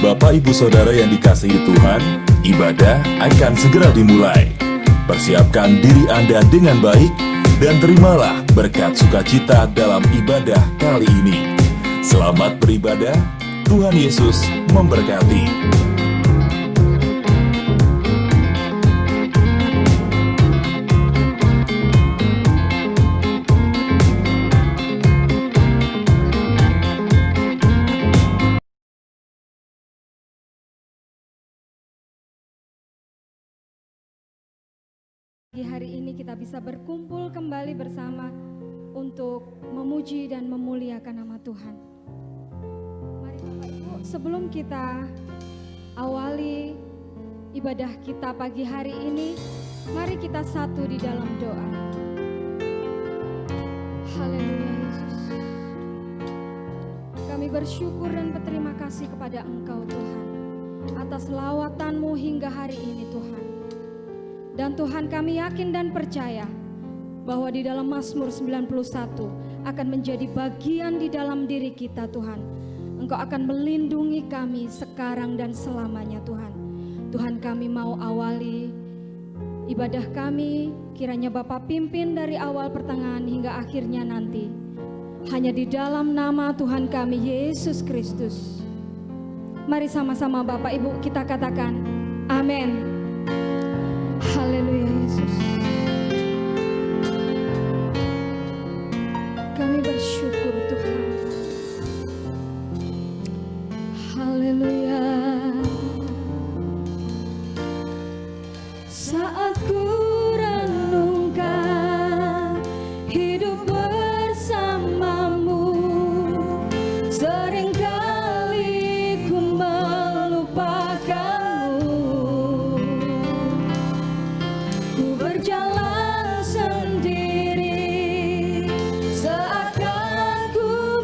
Bapak Ibu Saudara yang dikasihi Tuhan, ibadah akan segera dimulai. Persiapkan diri Anda dengan baik dan terimalah berkat sukacita dalam ibadah kali ini. Selamat beribadah, Tuhan Yesus memberkati. Hari ini kita bisa berkumpul kembali bersama untuk memuji dan memuliakan nama Tuhan. Mari Bapak Ibu, sebelum kita awali ibadah kita pagi hari ini, mari kita satu di dalam doa. Haleluya Yesus. Kami bersyukur dan berterima kasih kepada Engkau Tuhan atas lawatan-Mu hingga hari ini Tuhan. Dan Tuhan, kami yakin dan percaya bahwa di dalam Mazmur 91 akan menjadi bagian di dalam diri kita Tuhan. Engkau akan melindungi kami sekarang dan selamanya Tuhan. Tuhan, kami mau awali ibadah kami, kiranya Bapa pimpin dari awal pertengahan hingga akhirnya nanti. Hanya di dalam nama Tuhan kami Yesus Kristus. Mari sama-sama Bapak Ibu kita katakan amin. Haleluya Yesus. Kami bersyukur Tuhan. Haleluya. Saat ku renungkan hidup bersamamu, seringkali ku melupakanmu. Ku berjalan sendiri, seakan ku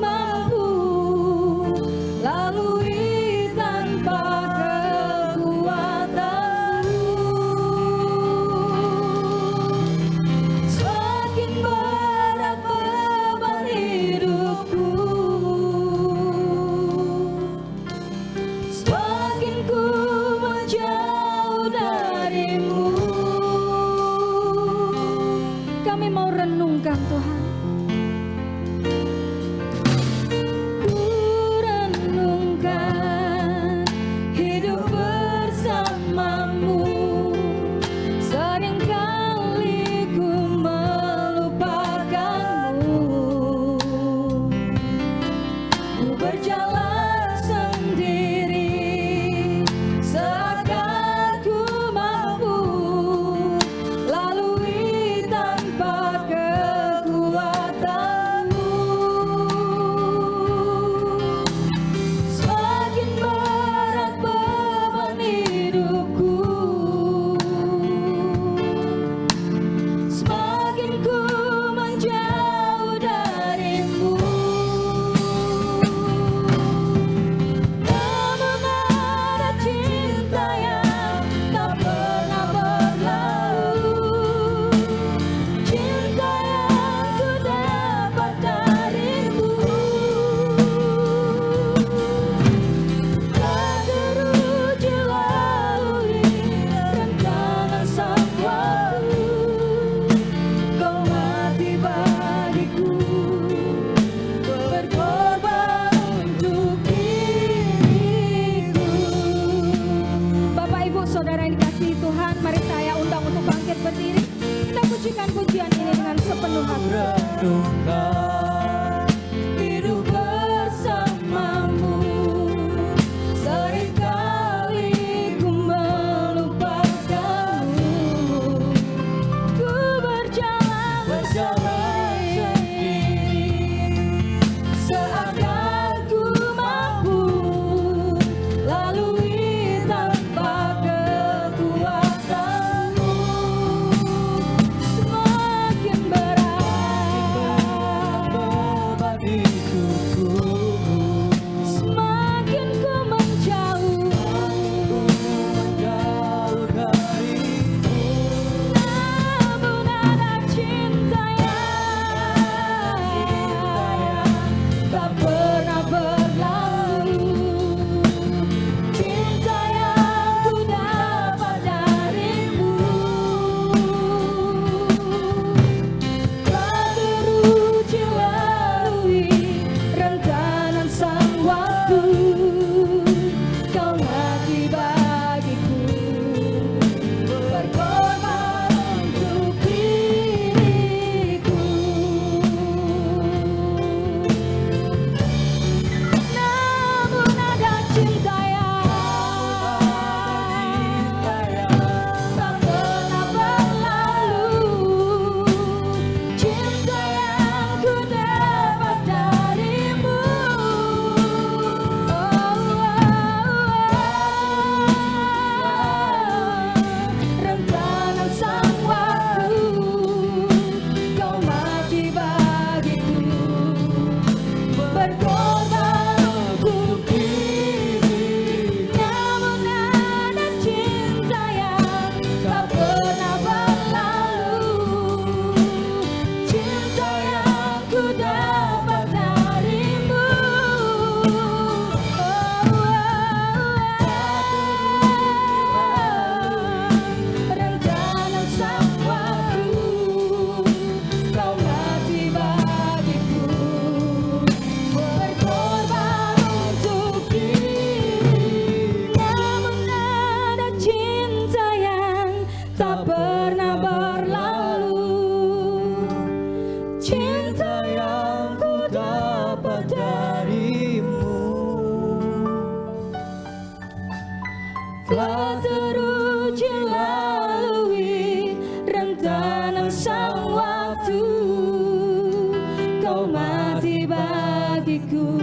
mati bagiku,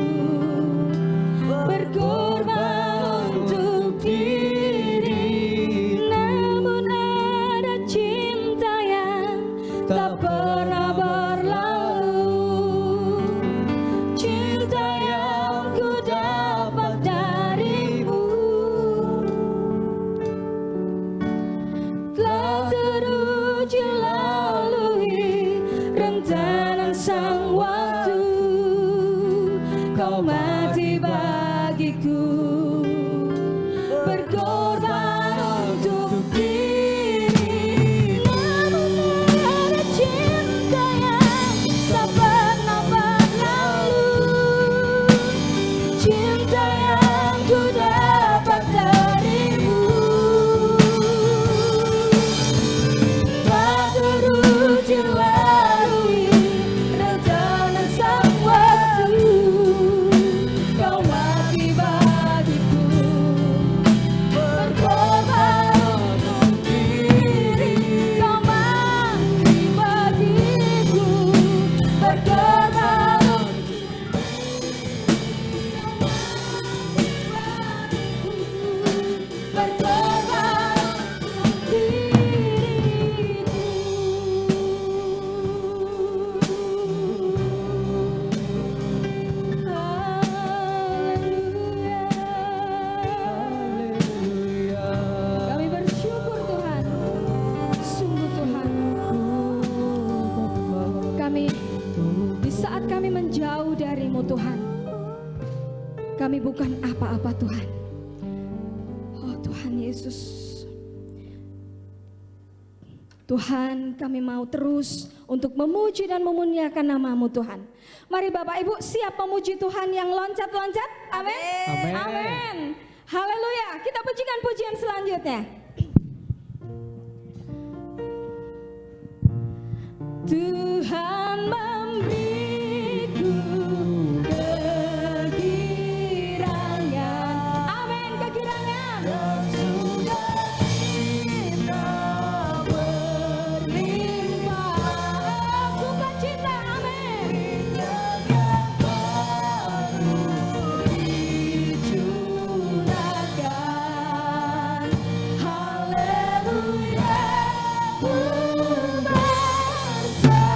berkorban untuk diri. Namun ada cinta yang tak pernah berlalu, cinta yang ku dapat darimu, telah teruji lalui rentanan sang waktu. Kau mati bagiku, berkorban untuk diri. Namun ada cinta yang tak pernah berlalu, cinta yang ku dapat darimu, telah teruji lalui rentanan sang waktu. Kau mati bagiku, berkorban untuk diri. Kau mati bagiku, berkorban Kami bersyukur Tuhan, sungguh Tuhan, kami di saat kami menjauh darimu Tuhan, kami bukan apa-apa Tuhan. Oh Tuhan Yesus, Tuhan, kami mau terus untuk memuji dan memuliakan nama-Mu Tuhan. Mari Bapak Ibu siap memuji Tuhan yang loncat-loncat. Amin. Amin. Amin. Haleluya. Kita pujikan pujian selanjutnya. Tuhan memberiku kegirangan. Amin, kegirangan. Dan sudah kita berlimpah. Sukacita, amin. Yang baru dicurahkan. Haleluya. Ku berserah.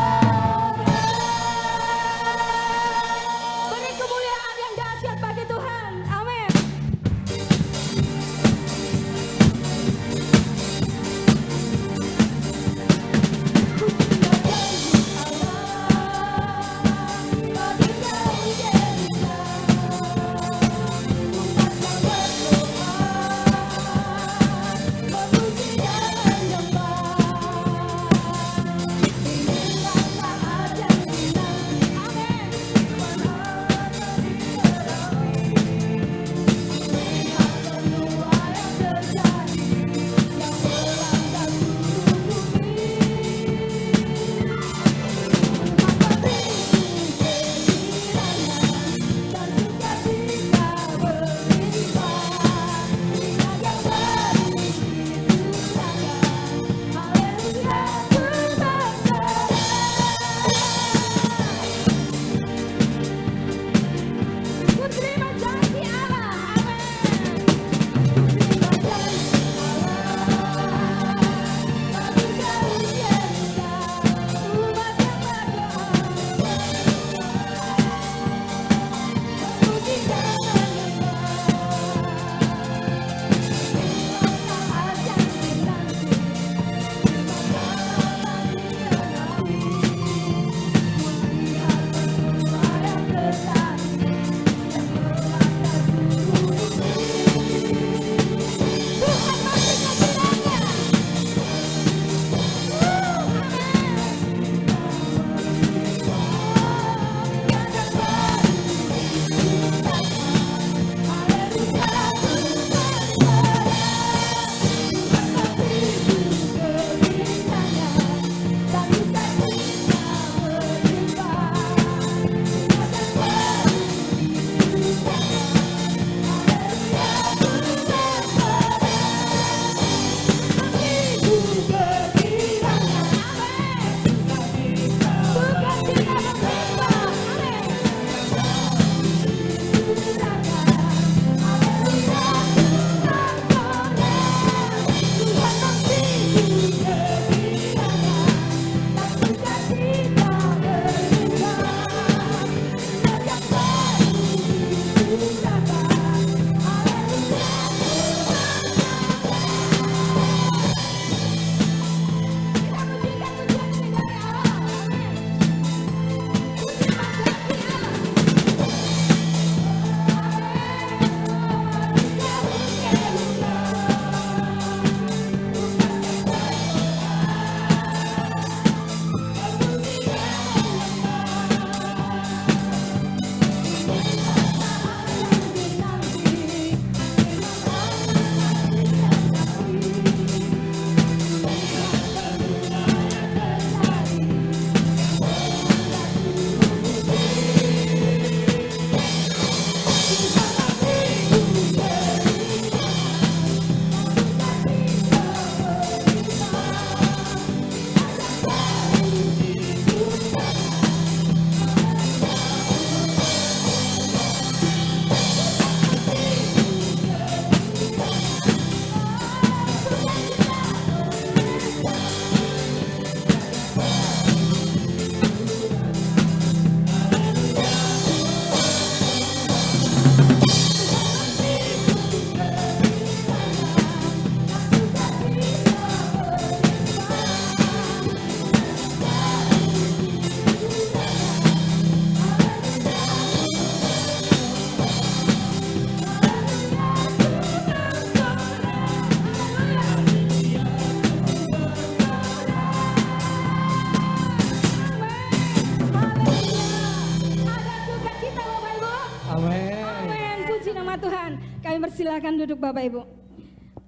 firman Tuhan. Kami persilakan duduk Bapak Ibu.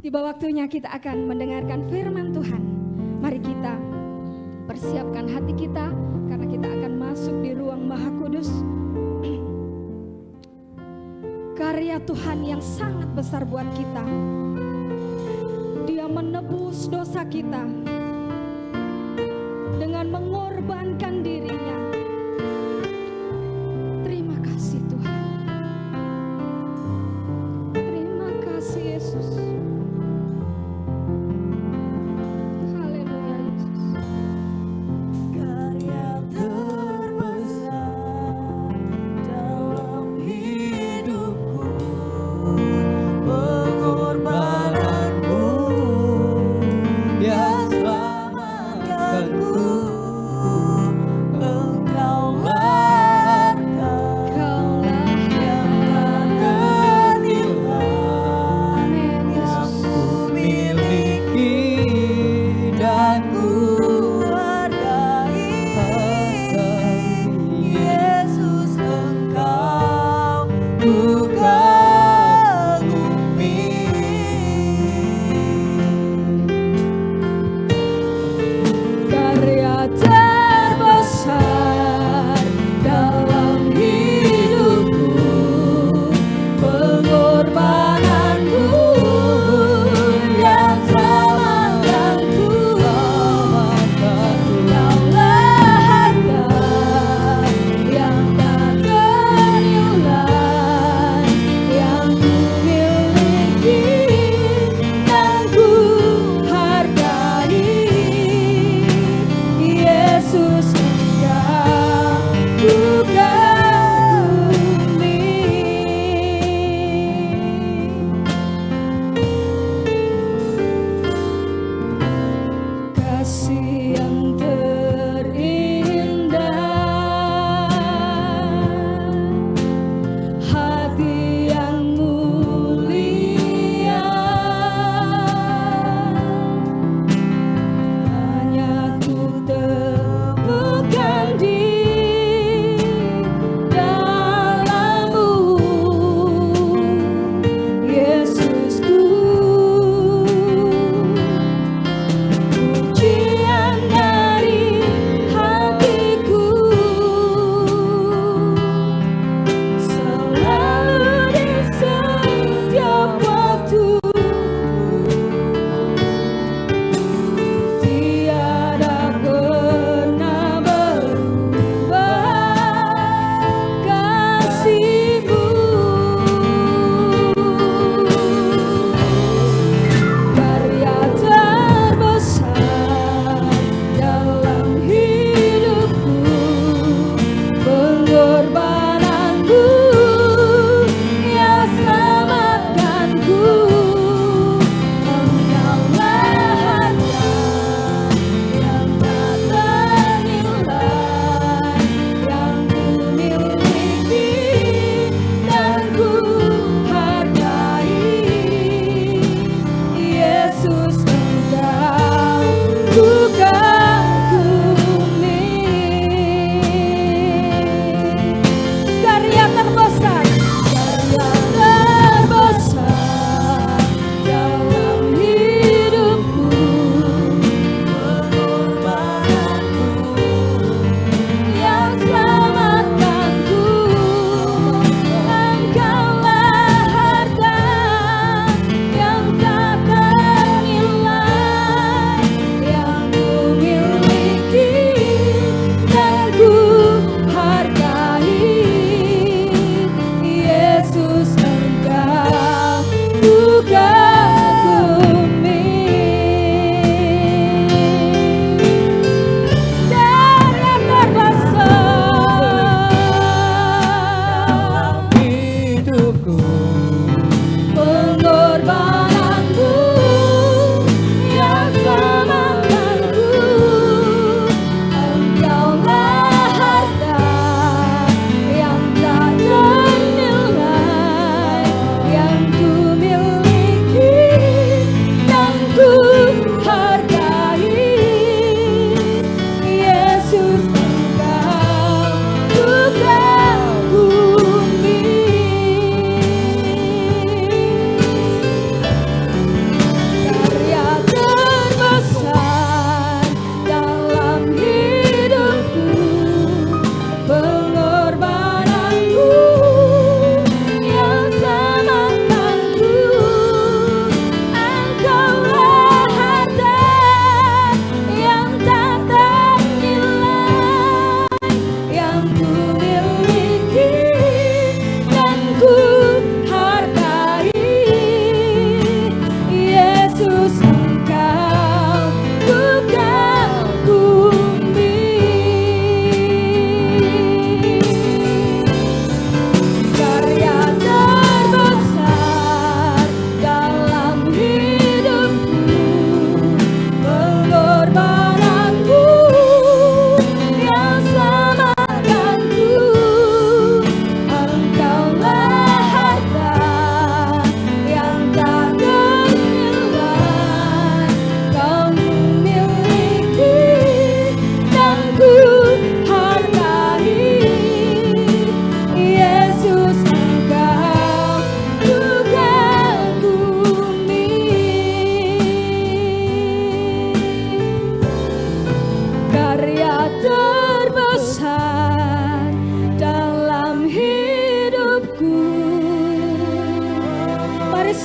Tiba waktunya kita akan mendengarkan firman Tuhan. Mari kita persiapkan hati kita karena kita akan masuk di ruang Maha Kudus. Karya Tuhan yang sangat besar buat kita. Dia menebus dosa kita dengan mengorbankan dirinya. Terima kasih Tuhan. Terima kasih Yesus. Haleluya Yesus. Karya terbesar dalam hidupku, pengorbananmu yang selamatkanku.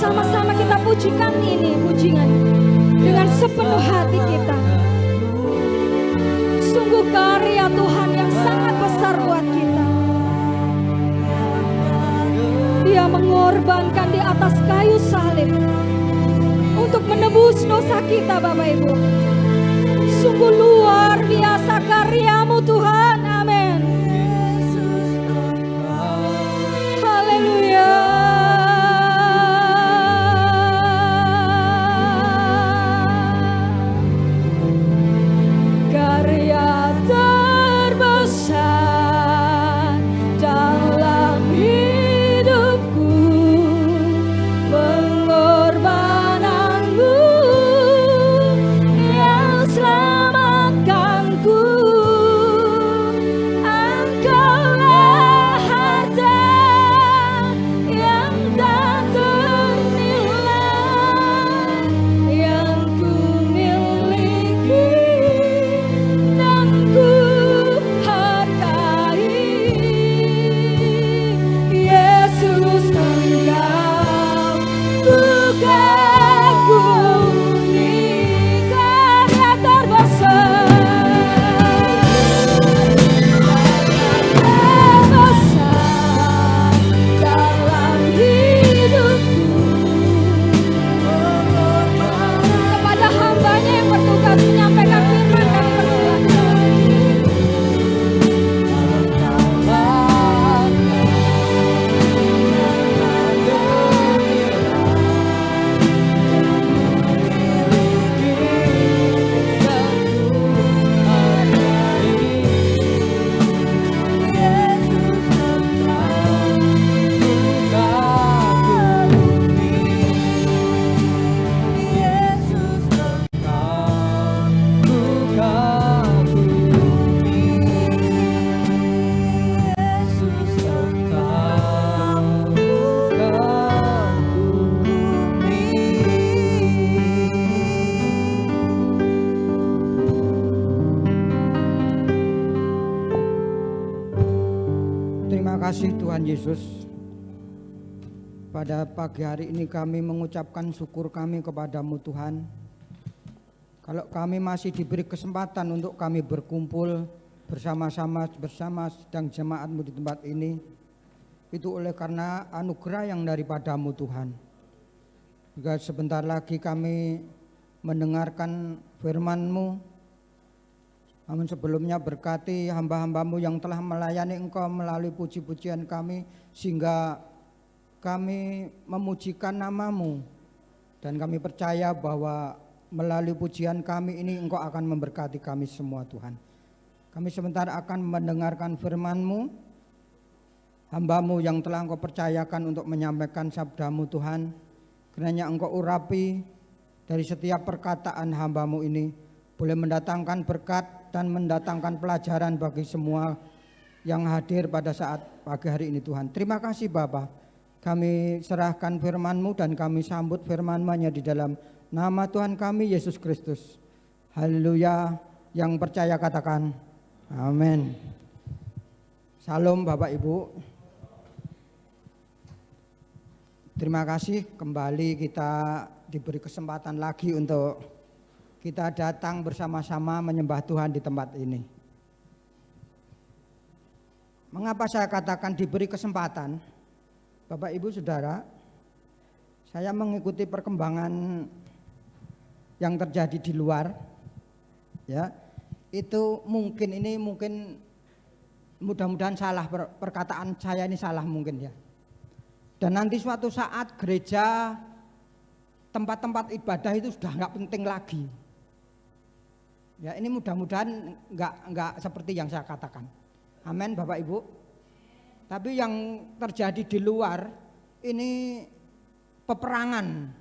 bersama-sama kita pujikan ini, pujian dengan sepenuh hati kita. Sungguh karya Tuhan yang sangat besar buat kita. Dia mengorbankan di atas kayu salib untuk menebus dosa kita, Bapak Ibu. Sungguh luar biasa karya-Mu Tuhan. Amin. Haleluya. Karya terbesar dalam hidupku, pengorbananmu yang selamatkanku. Engkaulah harta yang tak ternilai yang ku miliki dan ku hargai. Yesus, Engkau ku kagumi, karya terbesar dalam hidupku. Kepada hamba-Nya yang bertugas menyampaikan firman, kami persilakan. Terima kasih Tuhan Yesus. Pada pagi hari ini kami mengucapkan syukur kami kepadamu Tuhan. Kalau kami masih diberi kesempatan untuk kami berkumpul bersama-sama bersama sedang jemaatmu di tempat ini, itu oleh karena anugerah yang daripadamu Tuhan. Juga sebentar lagi kami mendengarkan firman-Mu. Namun sebelumnya berkati hamba-hambamu yang telah melayani Engkau melalui puji-pujian kami, sehingga kami memujikan nama-Mu. Dan kami percaya bahwa melalui pujian kami ini Engkau akan memberkati kami semua Tuhan. Kami sebentar akan mendengarkan firman-Mu, hamba-Mu yang telah Engkau percayakan untuk menyampaikan sabda-Mu Tuhan. Kiranya Engkau urapi dari setiap perkataan hamba-Mu ini, boleh mendatangkan berkat dan mendatangkan pelajaran bagi semua yang hadir pada saat pagi hari ini Tuhan. Terima kasih Bapa. Kami serahkan firman-Mu dan kami sambut firman-Mu hanya di dalam nama Tuhan kami Yesus Kristus. Haleluya. Yang percaya katakan amin. Salam Bapak Ibu. Terima kasih kembali kita diberi kesempatan lagi untuk kita datang bersama-sama menyembah Tuhan di tempat ini. Mengapa saya katakan diberi kesempatan? Bapak Ibu Saudara, saya mengikuti perkembangan yang terjadi di luar. Ya, itu mungkin mudah-mudahan salah perkataan saya ini salah mungkin ya. Dan nanti suatu saat gereja, tempat-tempat ibadah itu sudah nggak penting lagi. Ya, ini mudah-mudahan enggak seperti yang saya katakan. Amin Bapak Ibu. Tapi yang terjadi di luar ini peperangan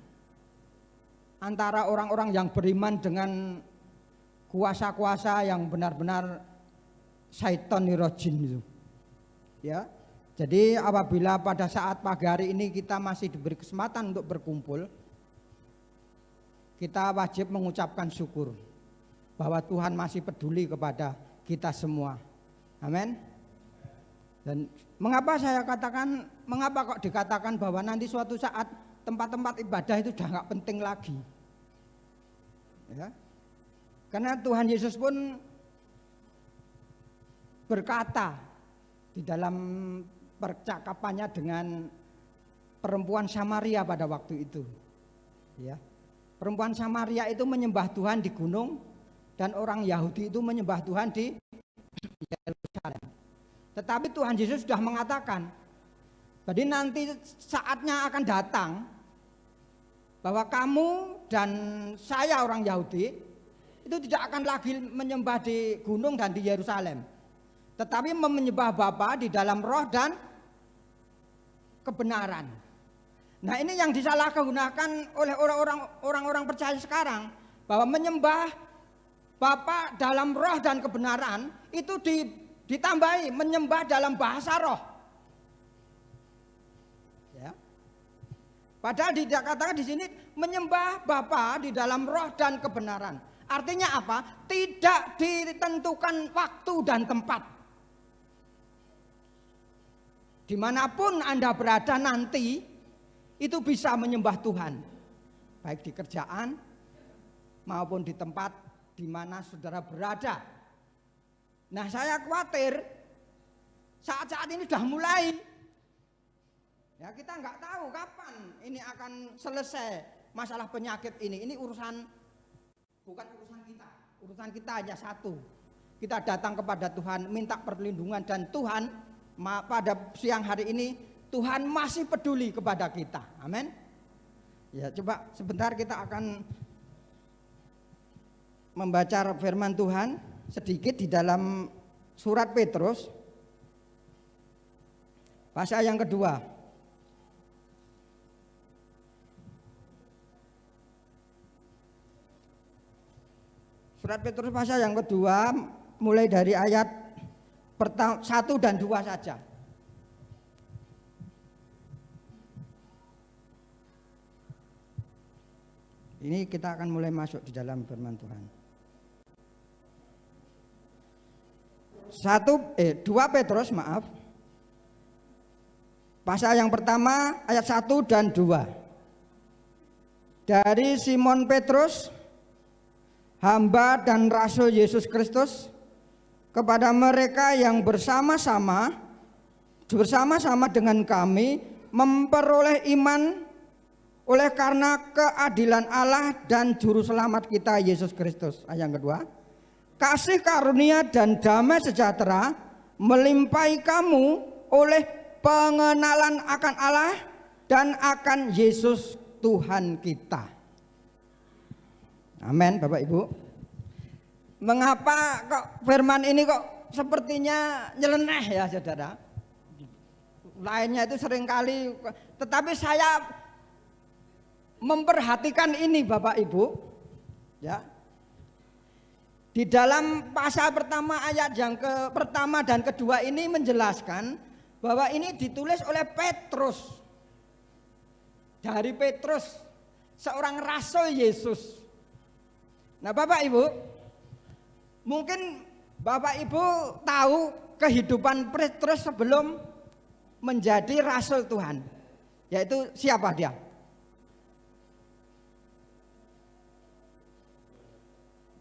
antara orang-orang yang beriman dengan kuasa-kuasa yang benar-benar syaiton rajim itu. Ya. Jadi apabila pada saat pagi hari ini kita masih diberi kesempatan untuk berkumpul, kita wajib mengucapkan syukur bahwa Tuhan masih peduli kepada kita semua. Amin. Dan mengapa kok dikatakan bahwa nanti suatu saat tempat-tempat ibadah itu sudah nggak penting lagi. Ya. Karena Tuhan Yesus pun berkata di dalam percakapannya dengan perempuan Samaria pada waktu itu. Ya. Perempuan Samaria itu menyembah Tuhan di gunung dan orang Yahudi itu menyembah Tuhan di Yerusalem. Tetapi Tuhan Yesus sudah mengatakan, jadi nanti saatnya akan datang bahwa kamu dan saya orang Yahudi itu tidak akan lagi menyembah di gunung dan di Yerusalem, tetapi menyembah Bapa di dalam roh dan kebenaran. Nah, ini yang disalahgunakan oleh orang-orang percaya sekarang, bahwa menyembah Bapa dalam roh dan kebenaran itu ditambahi menyembah dalam bahasa roh. Ya. Padahal dikatakan di sini menyembah Bapa di dalam roh dan kebenaran. Artinya apa? Tidak ditentukan waktu dan tempat. Dimanapun Anda berada nanti, itu bisa menyembah Tuhan. Baik di kerjaan maupun di tempat di mana saudara berada. Nah, saya khawatir saat-saat ini sudah mulai. Ya, kita nggak tahu kapan ini akan selesai masalah penyakit ini. Ini bukan urusan kita. Urusan kita hanya satu. Kita datang kepada Tuhan, minta perlindungan, dan Tuhan pada siang hari ini Tuhan masih peduli kepada kita. Amin. Ya, coba sebentar kita akan membaca firman Tuhan sedikit di dalam surat Petrus pasal yang kedua. Surat Petrus pasal yang kedua mulai dari ayat 1 dan 2 saja. Ini kita akan mulai masuk di dalam firman Tuhan. 2 Petrus pasal yang pertama ayat 1 dan 2. Dari Simon Petrus, hamba dan rasul Yesus Kristus, kepada mereka yang bersama-sama dengan kami memperoleh iman oleh karena keadilan Allah dan juru selamat kita Yesus Kristus. Ayat yang kedua, kasih karunia dan damai sejahtera melimpahi kamu oleh pengenalan akan Allah dan akan Yesus Tuhan kita. Amin, Bapak Ibu. Mengapa kok firman ini kok sepertinya nyeleneh ya, saudara? Lainnya itu seringkali, tetapi saya memperhatikan ini, Bapak Ibu, ya. Di dalam pasal pertama ayat yang pertama dan kedua ini menjelaskan bahwa ini ditulis oleh Petrus. Dari Petrus, seorang rasul Yesus. Nah, Bapak Ibu, mungkin Bapak Ibu tahu kehidupan Petrus sebelum menjadi rasul Tuhan. Yaitu siapa dia?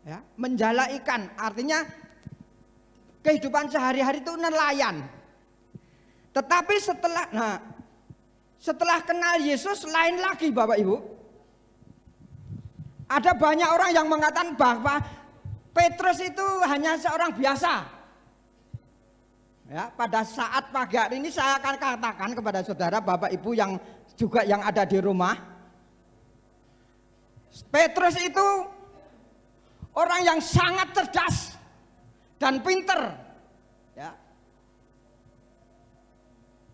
Ya, menjala ikan, artinya kehidupan sehari-hari itu nelayan. Tetapi setelah kenal Yesus lain lagi, Bapak Ibu. Ada banyak orang yang mengatakan bahwa Petrus itu hanya seorang biasa. Ya, pada saat pagi hari ini saya akan katakan kepada saudara, Bapak Ibu yang juga yang ada di rumah, Petrus itu orang yang sangat cerdas dan pinter, ya.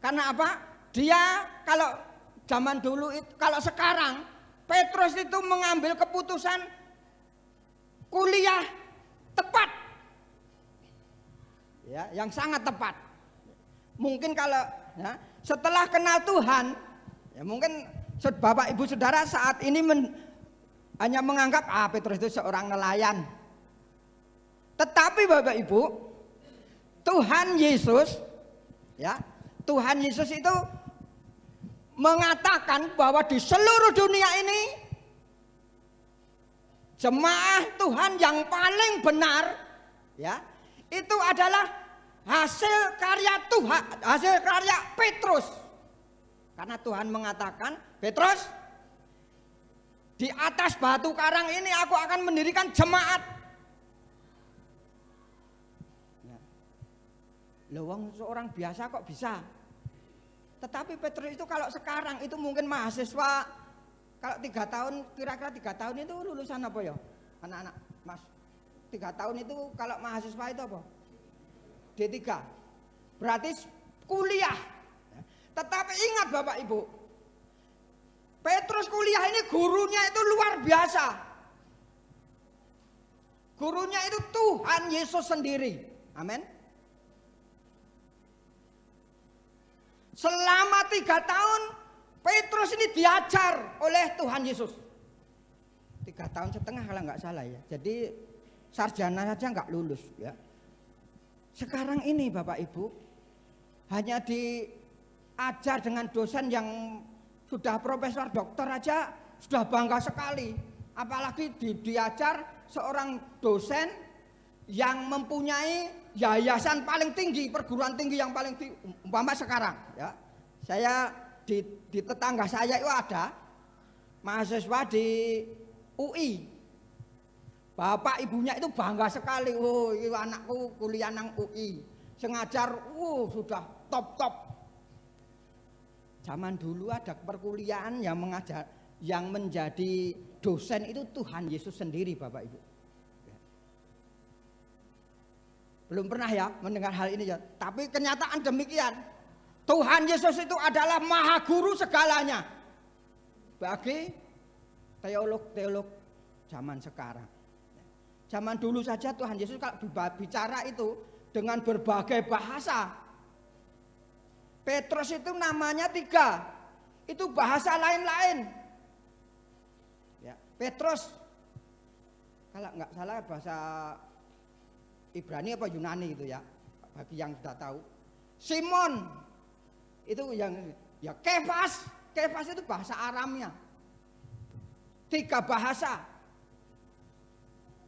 Karena apa? Dia kalau zaman dulu itu, kalau sekarang Petrus itu mengambil keputusan kuliah tepat, ya, yang sangat tepat. Mungkin kalau ya, setelah kenal Tuhan, ya mungkin Bapak Ibu Saudara saat ini hanya menganggap Petrus itu seorang nelayan. Tetapi Bapak Ibu, Tuhan Yesus, ya, Tuhan Yesus itu mengatakan bahwa di seluruh dunia ini jemaah Tuhan yang paling benar ya, itu adalah hasil karya Tuhan, hasil karya Petrus. Karena Tuhan mengatakan, Petrus, di atas batu karang ini aku akan mendirikan jemaat. Ya. Loh, seorang biasa kok bisa? Tetapi Petrus itu kalau sekarang itu mungkin mahasiswa, kalau 3 tahun, kira-kira 3 tahun itu lulusan apa ya? Anak-anak, Mas, 3 tahun itu kalau mahasiswa itu apa? D3. Berarti kuliah. Tetapi ingat Bapak Ibu, Petrus kuliah ini gurunya itu luar biasa. Gurunya itu Tuhan Yesus sendiri. Amin. Selama 3 tahun Petrus ini diajar oleh Tuhan Yesus. 3 tahun setengah kalau nggak salah ya. Jadi sarjana saja nggak lulus ya. Sekarang ini Bapak Ibu hanya diajar dengan dosen yang sudah profesor doktor aja sudah bangga sekali. Apalagi diajar seorang dosen yang mempunyai yayasan paling tinggi, perguruan tinggi yang paling tinggi, umpama sekarang ya. Saya di tetangga saya itu ada mahasiswa di UI. Bapak ibunya itu bangga sekali, oh ini anakku kuliah nang UI. Sengajar, sudah top. Zaman dulu ada perkuliahan yang mengajar, yang menjadi dosen itu Tuhan Yesus sendiri, Bapak Ibu. Belum pernah ya mendengar hal ini ya. Tapi kenyataan demikian. Tuhan Yesus itu adalah maha guru segalanya. Bagi teolog-teolog zaman sekarang. Zaman dulu saja Tuhan Yesus kalau bicara itu dengan berbagai bahasa. Petrus itu namanya 3. Itu bahasa lain-lain. Ya, Petrus kalau nggak salah bahasa Ibrani apa Yunani itu ya, bagi yang sudah tahu. Simon itu yang ya Kefas itu bahasa Aramnya. 3 bahasa.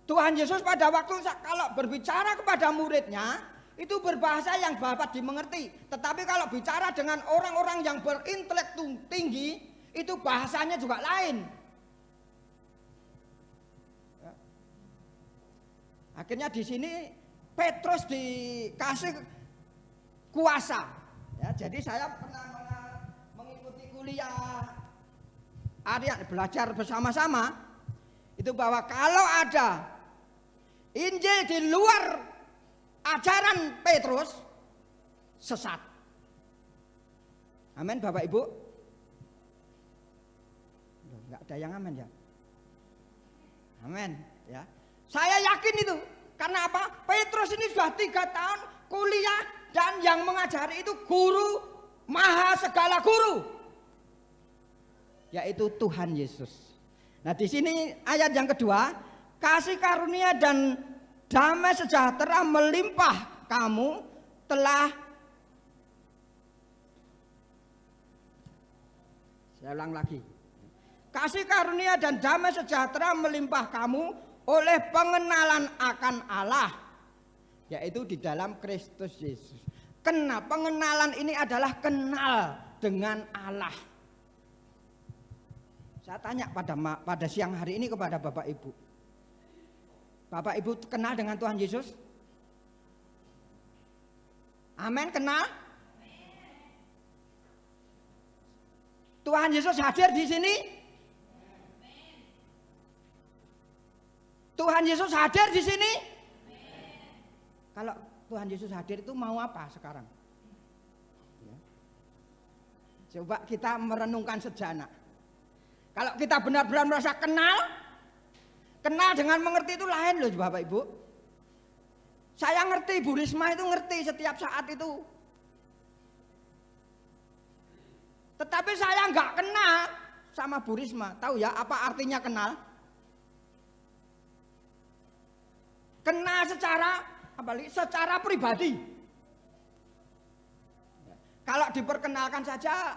Tuhan Yesus pada waktu kalau berbicara kepada muridnya itu berbahasa yang dapat dimengerti. Tetapi kalau bicara dengan orang-orang yang berintelektu tinggi itu bahasanya juga lain. Akhirnya di sini Petrus dikasih kuasa. Ya, jadi saya pernah mengikuti kuliah belajar bersama-sama itu bahwa kalau ada Injil di luar ajaran Petrus sesat. Amin Bapak Ibu. Enggak ada yang amin ya. Amin ya. Saya yakin itu. Karena apa? Petrus ini sudah 3 tahun kuliah dan yang mengajari itu guru maha segala guru, yaitu Tuhan Yesus. Nah di sini ayat yang kedua, kasih karunia dan damai sejahtera melimpah kamu telah. Saya ulang lagi. Kasih karunia dan damai sejahtera melimpah kamu oleh pengenalan akan Allah, yaitu di dalam Kristus Yesus. Pengenalan ini adalah kenal dengan Allah. Saya tanya pada siang hari ini kepada Bapak Ibu. Bapak Ibu kenal dengan Tuhan Yesus? Amin, kenal? Tuhan Yesus hadir di sini? Tuhan Yesus hadir di sini? Kalau Tuhan Yesus hadir itu mau apa sekarang? Ya. Coba kita merenungkan sejenak. Kalau kita benar-benar merasa kenal dengan mengerti itu lain loh Bapak Ibu. Saya ngerti, Bu Risma itu ngerti setiap saat itu. Tetapi saya nggak kenal sama Bu Risma. Tahu ya apa artinya kenal? Kenal secara pribadi. Kalau diperkenalkan saja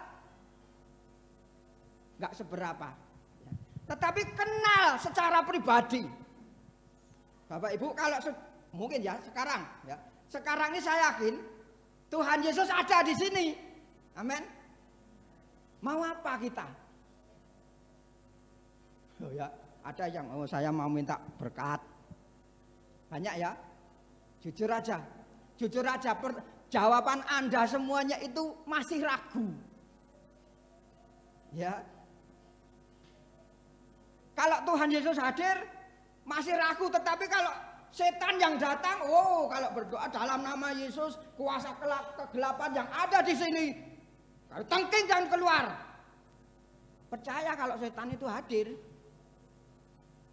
nggak seberapa. Ya. Tetapi kenal secara pribadi. Bapak Ibu kalau mungkin ya sekarang ini saya yakin Tuhan Yesus ada di sini. Amin. Mau apa kita? Oh ya, ada yang saya mau minta berkat. Banyak ya. Jujur aja. Jawaban Anda semuanya itu masih ragu. Ya. Kalau Tuhan Yesus hadir masih ragu, tetapi kalau setan yang datang, kalau berdoa dalam nama Yesus, kuasa kegelapan yang ada di sini, kalau tengking jangan keluar. Percaya kalau setan itu hadir.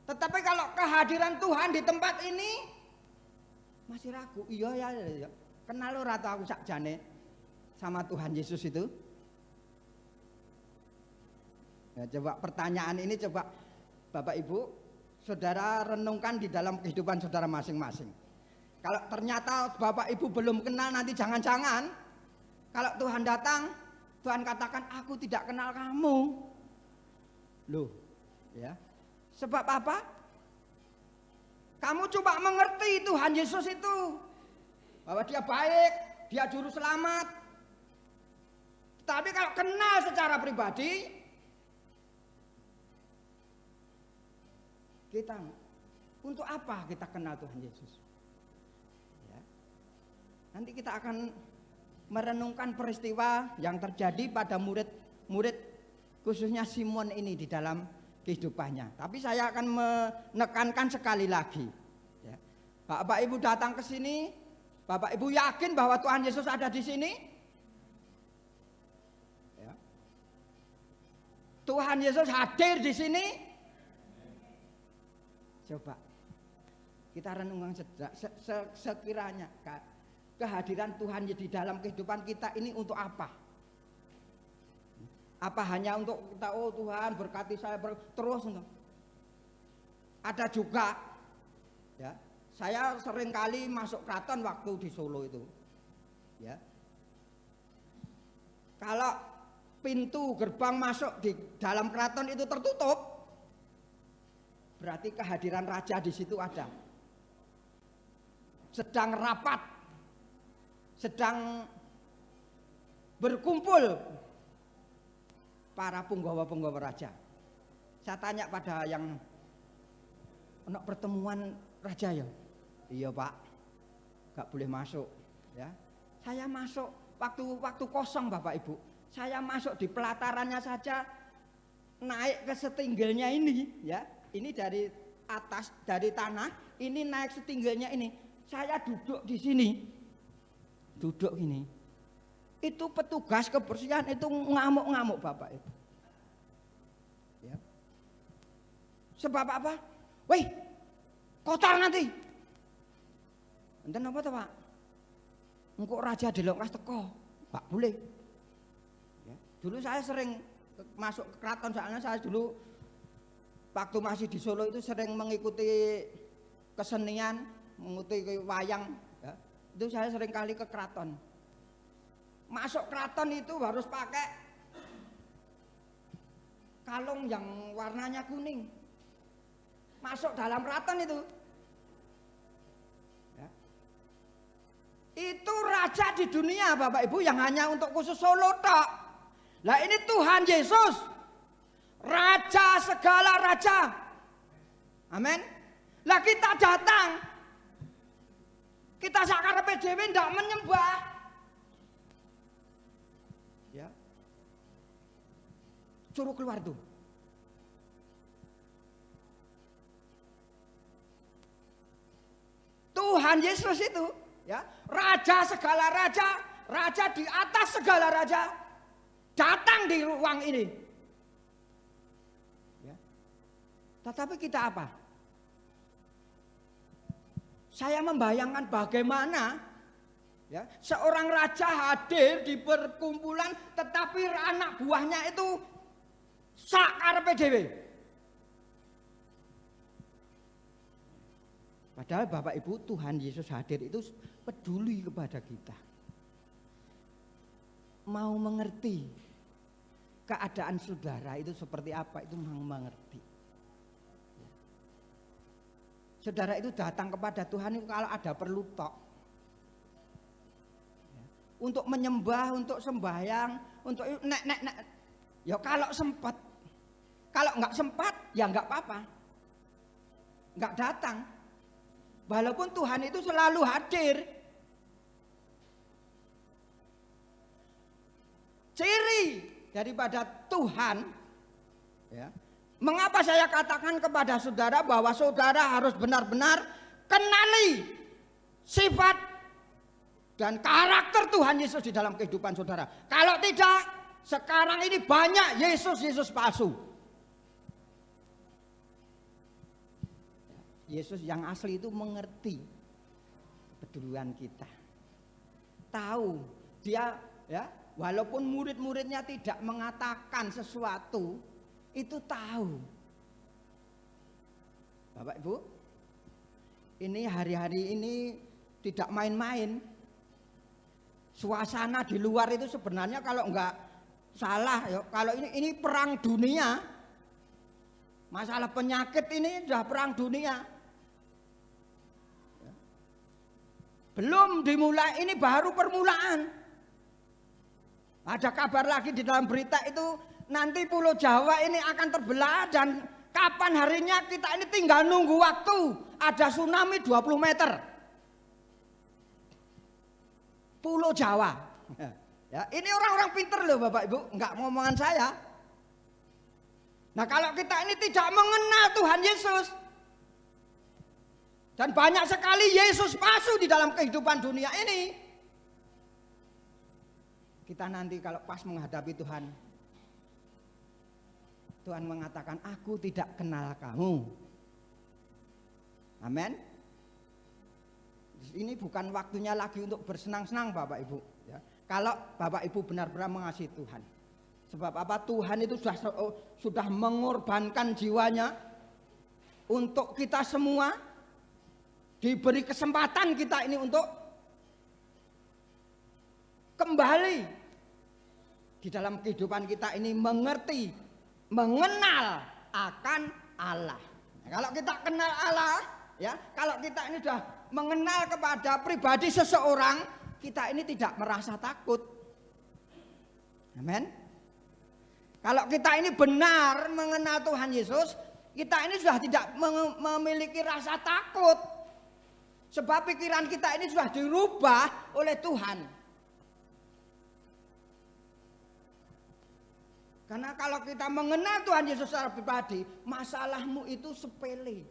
Tetapi kalau kehadiran Tuhan di tempat ini masih ragu. Iya ya. Kenal ora tau aku sakjane sama Tuhan Yesus itu? Ya, coba pertanyaan ini coba Bapak Ibu, Saudara renungkan di dalam kehidupan saudara masing-masing. Kalau ternyata Bapak Ibu belum kenal, nanti jangan-jangan kalau Tuhan datang, Tuhan katakan aku tidak kenal kamu. Loh, ya. Sebab apa? Kamu coba mengerti Tuhan Yesus itu bahwa dia baik, dia juru selamat. Tapi kalau kenal secara pribadi, kita untuk apa kita kenal Tuhan Yesus? Ya. Nanti kita akan merenungkan peristiwa yang terjadi pada murid-murid khususnya Simon ini di dalam kehidupannya. Tapi saya akan menekankan sekali lagi. Ya. Bapak Ibu datang ke sini, Bapak Ibu yakin bahwa Tuhan Yesus ada di sini? Ya. Tuhan Yesus hadir di sini? Coba kita renungkan sekiranya kehadiran Tuhan di dalam kehidupan kita ini untuk apa? Apa hanya untuk kita, Tuhan berkati saya terus? Ada juga ya, saya sering kali masuk keraton waktu di Solo itu ya. Kalau pintu gerbang masuk di dalam keraton itu tertutup, berarti kehadiran raja di situ ada. Sedang rapat, sedang berkumpul para punggawa-punggawa raja. Saya tanya pada yang untuk pertemuan raja ya. Iya Pak, gak boleh masuk. Ya, saya masuk waktu kosong Bapak Ibu. Saya masuk di pelatarannya saja, naik ke setinggilnya ini, ya. Ini dari atas, dari tanah, ini naik setinggilnya ini. Saya duduk di sini. Duduk ini. Itu petugas kebersihan itu ngamuk-ngamuk Bapak Ibu. Ya. Sebab apa? Wih, kotor nanti. Enten apa tuh Pak? Engkau raja delok kas teko. Pak boleh. Ya. Dulu saya sering masuk ke keraton, soalnya saya dulu waktu masih di Solo itu sering mengikuti kesenian, mengikuti wayang. Ya. Itu saya sering kali ke keraton. Masuk keraton itu harus pakai kalung yang warnanya kuning. Masuk dalam keraton itu. Ya. Itu raja di dunia Bapak Ibu yang hanya untuk khusus Solo tok. Lah ini Tuhan Yesus, raja segala raja. Amin. Lah kita datang, kita sakarepe dhewe ndak menyembah. Ya. Suruh keluar tuh. Tuhan Yesus itu, ya, raja segala raja, raja di atas segala raja, datang di ruang ini. Ya. Tetapi kita apa? Saya membayangkan bagaimana ya, seorang raja hadir di perkumpulan, tetapi anak buahnya itu sakarepe dhewe. Padahal Bapak Ibu, Tuhan Yesus hadir itu peduli kepada kita. Mau mengerti keadaan saudara itu seperti apa itu mengerti. Saudara itu datang kepada Tuhan itu kalau ada perlu tok. Untuk menyembah, untuk sembahyang, untuk nek. Ya kalau sempat. Kalau nggak sempat ya nggak apa-apa. Nggak datang. Walaupun Tuhan itu selalu hadir. Ciri daripada Tuhan, ya. Mengapa saya katakan kepada saudara bahwa saudara harus benar-benar kenali sifat dan karakter Tuhan Yesus di dalam kehidupan saudara. Kalau tidak, sekarang ini banyak Yesus palsu. Yesus yang asli itu mengerti kepedulian kita. Tahu dia, ya, walaupun murid-muridnya tidak mengatakan sesuatu, itu tahu. Bapak Ibu, ini hari-hari ini tidak main-main. Suasana di luar itu sebenarnya kalau enggak salah, ya, kalau ini perang dunia. Masalah penyakit ini sudah perang dunia. Belum dimulai, ini baru permulaan. Ada kabar lagi di dalam berita itu nanti Pulau Jawa ini akan terbelah dan kapan harinya kita ini tinggal nunggu waktu ada tsunami 20 meter. Pulau Jawa. Ya, ini orang-orang pinter loh Bapak Ibu, enggak ngomongan saya. Nah kalau kita ini tidak mengenal Tuhan Yesus dan banyak sekali Yesus palsu di dalam kehidupan dunia ini, kita nanti kalau pas menghadapi Tuhan, Tuhan mengatakan, aku tidak kenal kamu. Amin. Ini bukan waktunya lagi untuk bersenang-senang Bapak Ibu. Ya. Kalau Bapak Ibu benar-benar mengasihi Tuhan. Sebab apa? Tuhan itu sudah mengorbankan jiwanya untuk kita semua. Diberi kesempatan kita ini untuk kembali di dalam kehidupan kita ini mengerti, mengenal akan Allah. Nah, kalau kita kenal Allah, ya, kalau kita ini sudah mengenal kepada pribadi seseorang, kita ini tidak merasa takut. Amin. Kalau kita ini benar mengenal Tuhan Yesus, kita ini sudah tidak memiliki rasa takut. Sebab pikiran kita ini sudah dirubah oleh Tuhan. Karena kalau kita mengenal Tuhan Yesus secara pribadi, masalahmu itu sepele.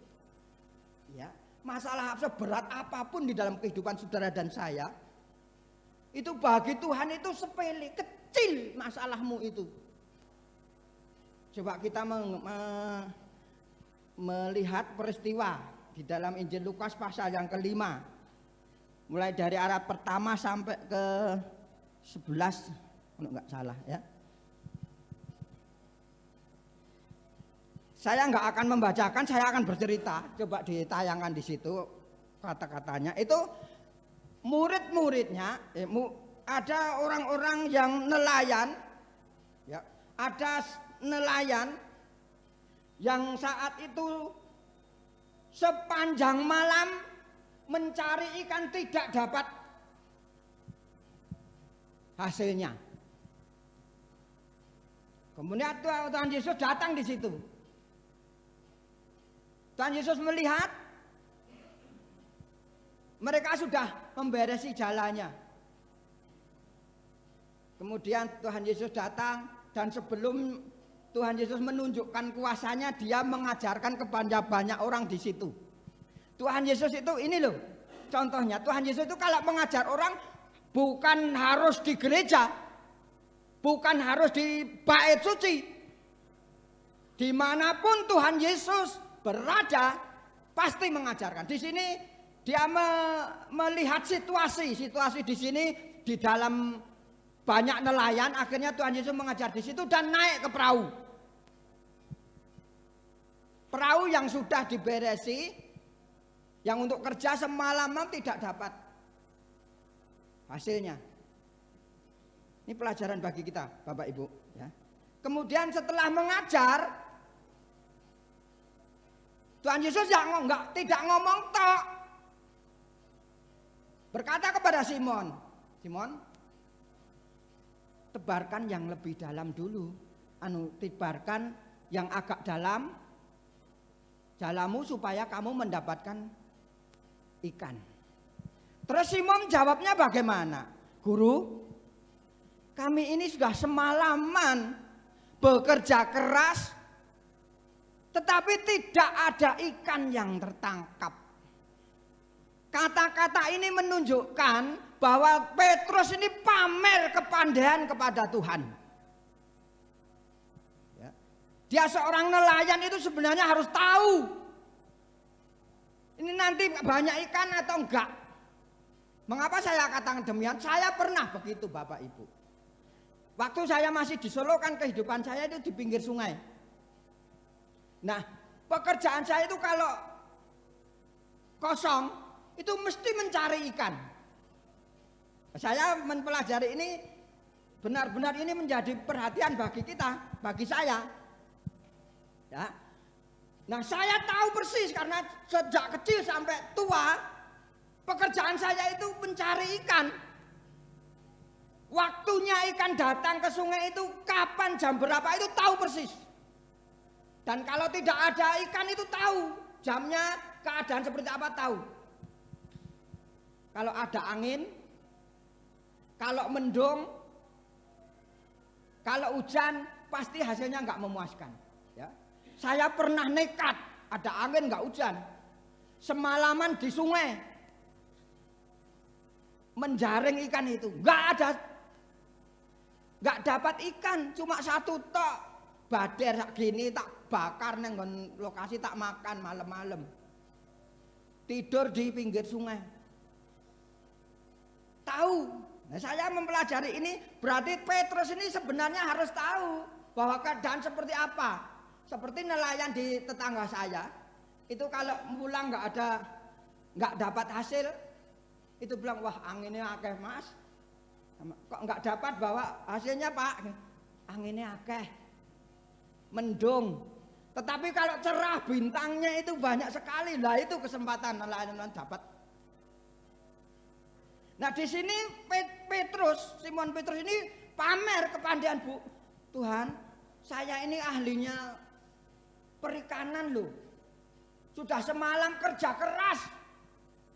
Ya, masalah seberat apapun di dalam kehidupan saudara dan saya, itu bagi Tuhan itu sepele, kecil masalahmu itu. Coba kita melihat peristiwa di dalam Injil Lukas pasal yang ke-5. Mulai dari ayat pertama sampai ke 11, kalau enggak salah ya. Saya enggak akan membacakan, saya akan bercerita. Coba ditayangkan di situ kata-katanya. Itu murid-muridnya, ada orang-orang yang nelayan, ya, ada nelayan yang saat itu sepanjang malam mencari ikan tidak dapat hasilnya. Kemudian Tuhan Yesus datang di situ. Tuhan Yesus melihat mereka sudah memberesi jalannya. Kemudian Tuhan Yesus datang dan sebelum Tuhan Yesus menunjukkan kuasanya, dia mengajarkan kepada banyak orang di situ. Tuhan Yesus itu ini loh, contohnya Tuhan Yesus itu kalau mengajar orang bukan harus di gereja, bukan harus di bait suci. Dimanapun Tuhan Yesus berada, pasti mengajarkan. Di sini dia melihat situasi di sini di dalam banyak nelayan, akhirnya Tuhan Yesus mengajar di situ dan naik ke perahu. Perahu yang sudah diberesi, yang untuk kerja semalaman tidak dapat hasilnya. Ini pelajaran bagi kita, Bapak Ibu. Ya. Kemudian setelah mengajar, Tuhan Yesus tidak ngomong tok. Berkata kepada Simon, Simon, tebarkan yang lebih dalam dulu. Tebarkan yang agak dalam jalamu supaya kamu mendapatkan ikan. Terus Simon jawabnya bagaimana? Guru, kami ini sudah semalaman bekerja keras, tetapi tidak ada ikan yang tertangkap. Kata-kata ini menunjukkan bahwa Petrus ini pamer kepandaian kepada Tuhan. Ya. Dia seorang nelayan itu sebenarnya harus tahu ini nanti banyak ikan atau enggak. Mengapa saya katakan demikian? Saya pernah begitu Bapak Ibu. Waktu saya masih di Solo kan kehidupan saya itu di pinggir sungai. Nah, pekerjaan saya itu kalau kosong itu mesti mencari ikan. Saya mempelajari ini benar-benar ini menjadi perhatian bagi kita, bagi saya. Ya. Nah, saya tahu persis karena sejak kecil sampai tua pekerjaan saya itu mencari ikan. Waktunya ikan datang ke sungai itu kapan, jam berapa itu tahu persis. Dan kalau tidak ada ikan itu tahu jamnya, keadaan seperti apa tahu. Kalau ada angin, kalau mendung, kalau hujan pasti hasilnya nggak memuaskan. Ya. Saya pernah nekat, ada angin nggak hujan, semalaman di sungai menjaring ikan itu, nggak dapat ikan, cuma satu tok. Bader gini tak bakar neng lokasi, tak makan malam-malam. Tidur di pinggir sungai. Tahu. Nah, saya mempelajari ini berarti Petrus ini sebenarnya harus tahu bahwa keadaan seperti apa. Seperti nelayan di tetangga saya. Itu kalau pulang nggak dapat hasil, itu bilang, wah anginnya akeh mas. Kok nggak dapat bawa hasilnya pak? Anginnya akeh. Mendung. Tetapi kalau cerah bintangnya itu banyak sekali. Lah itu kesempatan nelayan dapat. Nah di sini Simon Petrus ini pamer kepandaian Bu. Tuhan, saya ini ahlinya perikanan loh. Sudah semalam kerja keras.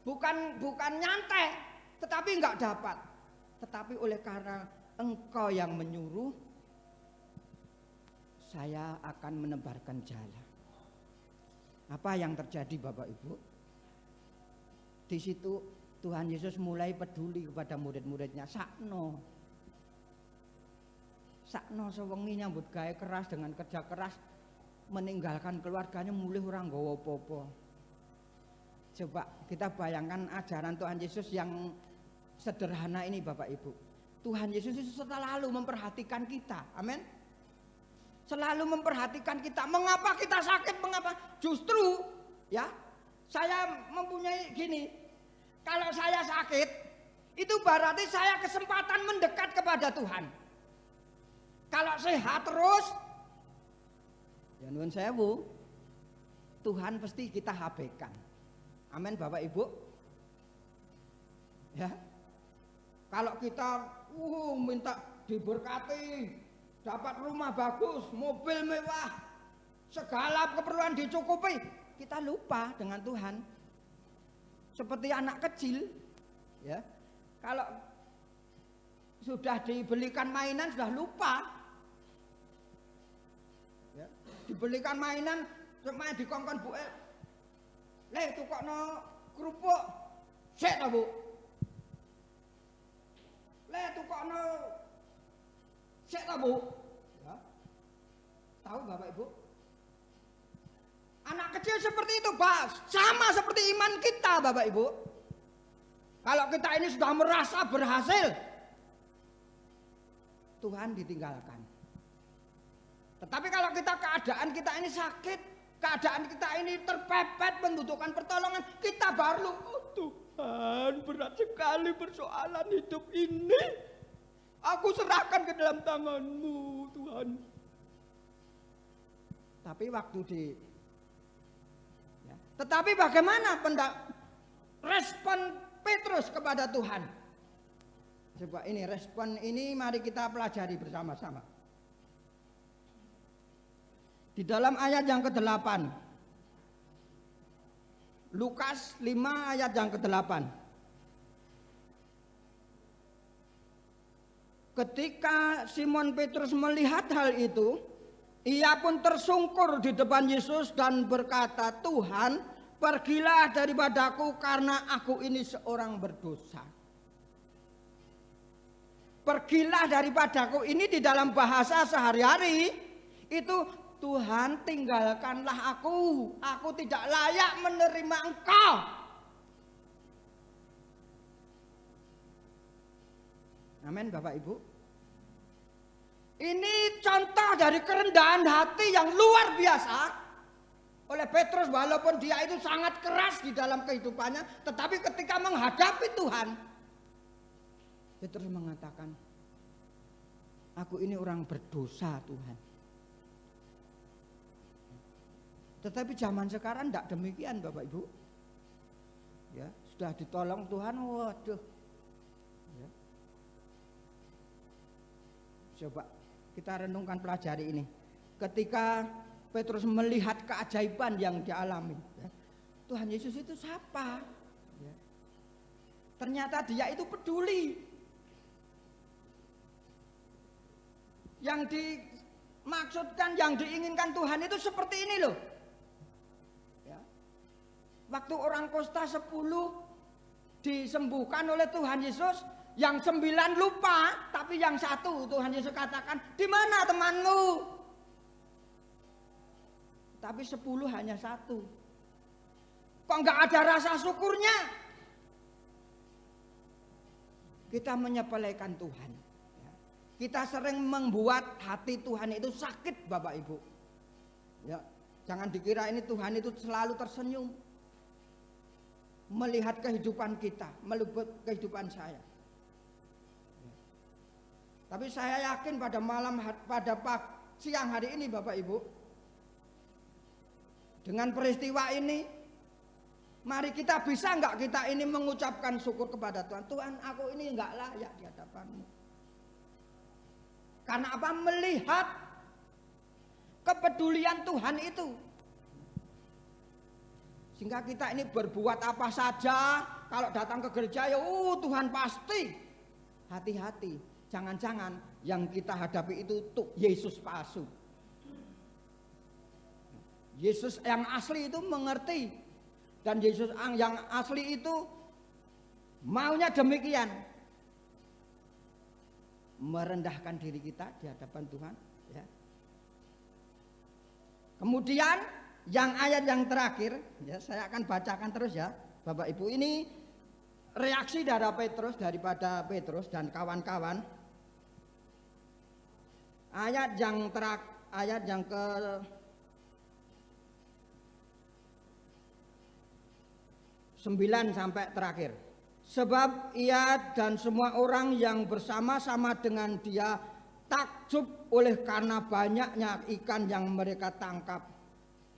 Bukan nyantai, tetapi nggak dapat. Tetapi oleh karena Engkau yang menyuruh, saya akan menebarkan jala. Apa yang terjadi Bapak Ibu? Di situ Tuhan Yesus mulai peduli kepada murid-muridnya. Sakno sewengi nyambut gawe keras dengan kerja keras, meninggalkan keluarganya mulai orang nggawa apa-apa. Coba kita bayangkan ajaran Tuhan Yesus yang sederhana ini Bapak Ibu. Tuhan Yesus itu selalu memperhatikan kita. Amin. Selalu memperhatikan kita. Mengapa kita sakit? Mengapa? Justru ya, saya mempunyai gini. Kalau saya sakit, itu berarti saya kesempatan mendekat kepada Tuhan. Kalau sehat terus, ya nuwun sewu, Tuhan pasti kita habiskan. Amin Bapak Ibu. Ya. Kalau kita minta diberkati, dapat rumah bagus, mobil mewah, segala keperluan dicukupi, kita lupa dengan Tuhan. Seperti anak kecil, ya. Kalau sudah dibelikan mainan sudah lupa. Ya. Dibelikan mainan, cuma dikongkon Bu El. Le tukokno kerupuk. Sik ta, Bu? Le tukokno sik ta, Bu? Ya. Tahu Bapak Ibu? Anak kecil seperti itu, Pak. Sama seperti iman kita, Bapak Ibu. Kalau kita ini sudah merasa berhasil, Tuhan ditinggalkan. Tetapi kalau keadaan kita ini sakit, keadaan kita ini terpepet membutuhkan pertolongan, kita baru, oh Tuhan, berat sekali persoalan hidup ini. Aku serahkan ke dalam tangan-Mu, Tuhan. Tapi tetapi bagaimana respon Petrus kepada Tuhan? Coba ini respon ini mari kita pelajari bersama-sama. Di dalam ayat yang ke-8. Lukas 5 ayat yang ke-8. Ketika Simon Petrus melihat hal itu, ia pun tersungkur di depan Yesus dan berkata, "Tuhan, pergilah daripadaku karena aku ini seorang berdosa." Pergilah daripadaku ini di dalam bahasa sehari-hari itu, Tuhan tinggalkanlah aku tidak layak menerima Engkau. Amin Bapak Ibu. Ini contoh dari kerendahan hati yang luar biasa oleh Petrus, walaupun dia itu sangat keras di dalam kehidupannya, tetapi ketika menghadapi Tuhan, Petrus mengatakan, "Aku ini orang berdosa, Tuhan." Tetapi zaman sekarang tidak demikian Bapak Ibu. Ya, sudah ditolong Tuhan, waduh. Ya. Coba kita renungkan pelajari ini. Ketika Petrus melihat keajaiban yang dialami, ya, Tuhan Yesus itu siapa? Ya. Ternyata dia itu peduli. Yang dimaksudkan, yang diinginkan Tuhan itu seperti ini loh. Ya. Waktu orang kusta 10 disembuhkan oleh Tuhan Yesus, yang 9 lupa, tapi yang 1 Tuhan Yesus katakan, "Di mana temanmu?" Tapi 10 hanya 1. Kok nggak ada rasa syukurnya? Kita menyepelekan Tuhan. Ya. Kita sering membuat hati Tuhan itu sakit Bapak Ibu. Ya, jangan dikira ini Tuhan itu selalu tersenyum melihat kehidupan kita, melihat kehidupan saya. Tapi saya yakin pada siang hari ini Bapak Ibu, dengan peristiwa ini, mari kita bisa enggak kita ini mengucapkan syukur kepada Tuhan. Tuhan, aku ini enggak layak di hadapan-Mu. Karena apa? Melihat kepedulian Tuhan itu. Sehingga kita ini berbuat apa saja, kalau datang ke gereja ya Tuhan pasti. Hati-hati. Jangan-jangan yang kita hadapi itu Yesus palsu. Yesus yang asli itu mengerti. Dan Yesus yang asli itu maunya demikian. Merendahkan diri kita di hadapan Tuhan. Ya. Kemudian yang ayat yang terakhir, ya, saya akan bacakan terus ya Bapak Ibu. Ini reaksi daripada Petrus dan kawan-kawan. Ayat yang ke 9 sampai terakhir. Sebab ia dan semua orang yang bersama-sama dengan dia takjub oleh karena banyaknya ikan yang mereka tangkap.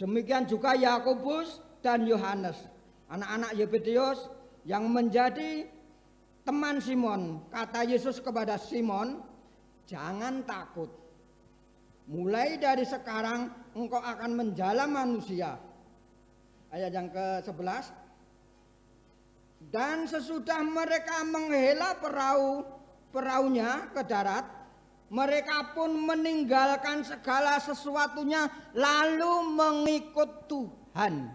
Demikian juga Yakobus dan Yohanes, anak-anak Yebedeus yang menjadi teman Simon. Kata Yesus kepada Simon, "Jangan takut. Mulai dari sekarang engkau akan menjala manusia." Ayat yang ke-11. Dan sesudah mereka menghela perahunya ke darat, mereka pun meninggalkan segala sesuatunya lalu mengikut Tuhan.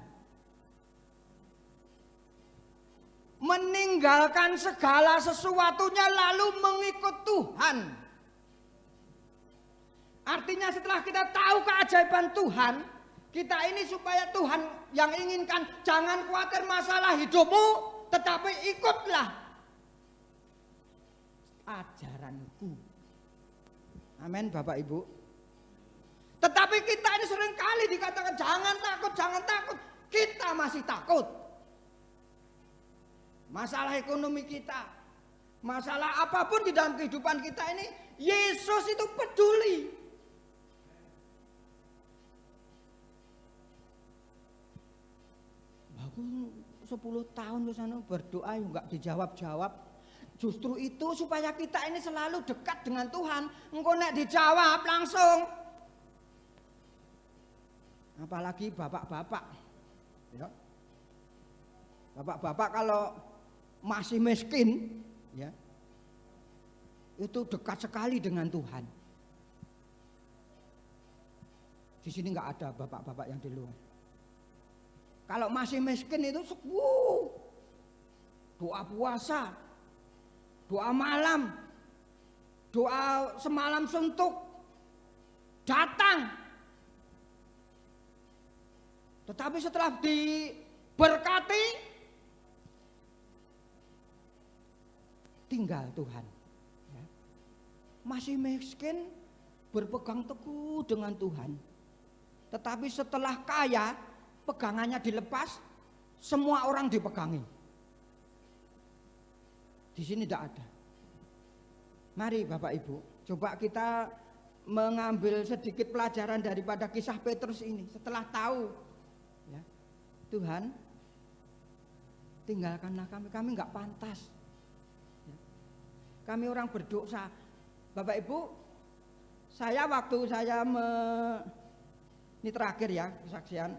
Meninggalkan segala sesuatunya lalu mengikut Tuhan. Artinya setelah kita tahu keajaiban Tuhan, kita ini supaya Tuhan yang inginkan, jangan khawatir masalah hidupmu, tetapi ikutlah ajaranku. Amin Bapak Ibu. Tetapi kita ini seringkali dikatakan jangan takut, jangan takut. Kita masih takut. Masalah ekonomi kita, masalah apapun di dalam kehidupan kita ini, Yesus itu peduli. 10 tahun ke sana berdoa enggak dijawab-jawab. Justru itu supaya kita ini selalu dekat dengan Tuhan. Engko nek dijawab langsung. Apalagi bapak-bapak. Ya. Bapak-bapak kalau masih miskin, ya, itu dekat sekali dengan Tuhan. Di sini nggak ada bapak-bapak yang di luar. Kalau masih miskin itu doa puasa, doa malam, doa semalam suntuk, datang. Tetapi setelah diberkati, tinggal Tuhan. Ya. Masih miskin, berpegang teguh dengan Tuhan. Tetapi setelah kaya, pegangannya dilepas, semua orang dipegangi. Di sini tidak ada. Mari Bapak Ibu, coba kita mengambil sedikit pelajaran daripada kisah Petrus ini. Setelah tahu, ya, Tuhan, tinggalkanlah kami nggak pantas. Ya. Kami orang berdosa. Bapak Ibu, waktu saya ini terakhir ya kesaksian,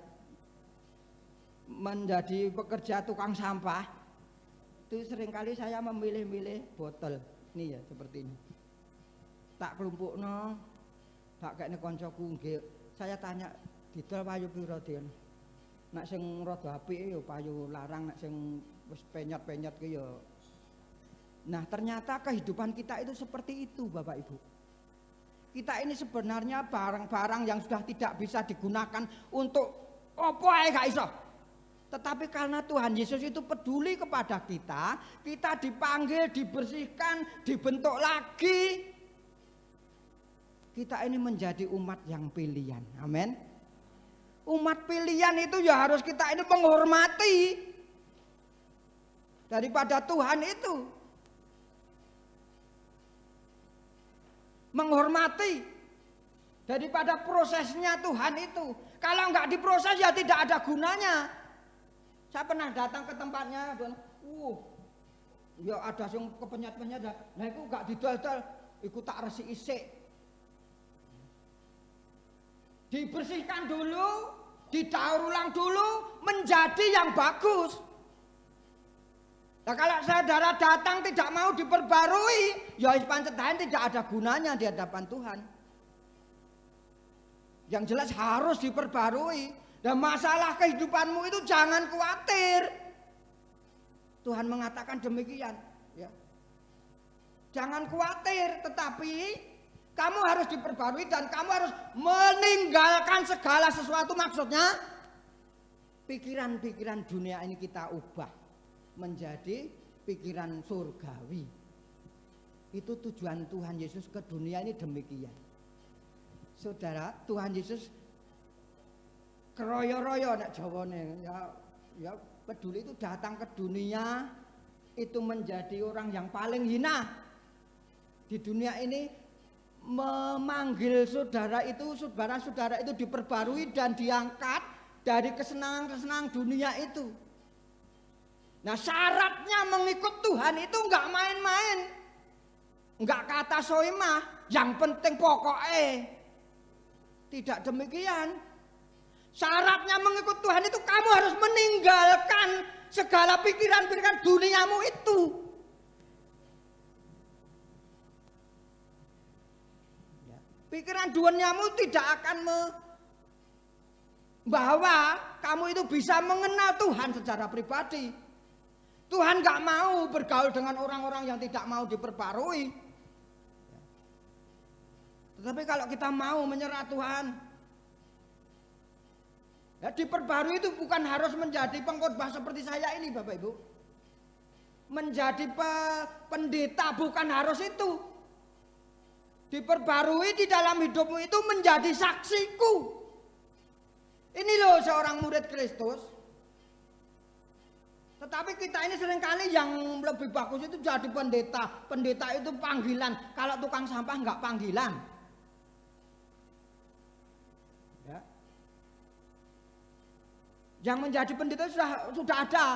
menjadi pekerja tukang sampah, itu seringkali saya memilih-milih botol ini ya, seperti ini. Tak kelompokno, tak kene koncoku nggih. Saya tanya, didol payu pira, Din? Nek sing rada apike ya payu larang, nek sing wis penyot-penyot ki ya. Nah, ternyata kehidupan kita itu seperti itu, Bapak Ibu. Kita ini sebenarnya barang-barang yang sudah tidak bisa digunakan untuk opo ae gak iso. Tetapi karena Tuhan Yesus itu peduli kepada kita, kita dipanggil, dibersihkan, dibentuk lagi. Kita ini menjadi umat yang pilihan. Amin. Umat pilihan itu ya harus kita ini menghormati daripada Tuhan itu. Menghormati daripada prosesnya Tuhan itu. Kalau enggak diproses ya tidak ada gunanya. Saya pernah datang ke tempatnya, ya ada yang kepenyat-penyat, nah itu enggak didol-dol, itu tak resi isik. Dibersihkan dulu, didaur ulang dulu, menjadi yang bagus. Nah kalau saudara datang tidak mau diperbarui, ya pancen tidak ada gunanya di hadapan Tuhan. Yang jelas harus diperbarui. Dan masalah kehidupanmu itu jangan khawatir. Tuhan mengatakan demikian. Ya. Jangan khawatir, tetapi kamu harus diperbarui dan kamu harus meninggalkan segala sesuatu. Maksudnya pikiran-pikiran dunia ini kita ubah menjadi pikiran surgawi. Itu tujuan Tuhan Yesus ke dunia ini demikian. Saudara, Tuhan Yesus keroyo-royo nek Jawane ya peduli itu datang ke dunia itu menjadi orang yang paling hina di dunia ini, memanggil saudara itu diperbarui dan diangkat dari kesenangan-kesenangan dunia itu. Nah syaratnya mengikut Tuhan itu enggak main-main, enggak kata soimah, yang penting pokoknya. Tidak demikian. Syaratnya mengikut Tuhan itu kamu harus meninggalkan segala pikiran-pikiran duniamu itu. Pikiran duniamu tidak akan membawa kamu itu bisa mengenal Tuhan secara pribadi. Tuhan gak mau bergaul dengan orang-orang yang tidak mau diperbarui. Tetapi kalau kita mau menyerah Tuhan, ya diperbarui itu bukan harus menjadi pengkhotbah seperti saya ini Bapak Ibu. Menjadi pendeta bukan harus itu. Diperbarui di dalam hidupmu itu menjadi saksiku. Ini loh seorang murid Kristus. Tetapi kita ini seringkali yang lebih bagus itu jadi pendeta. Pendeta itu panggilan. Kalau tukang sampah enggak panggilan. Ya. Yang menjadi pendeta sudah ada.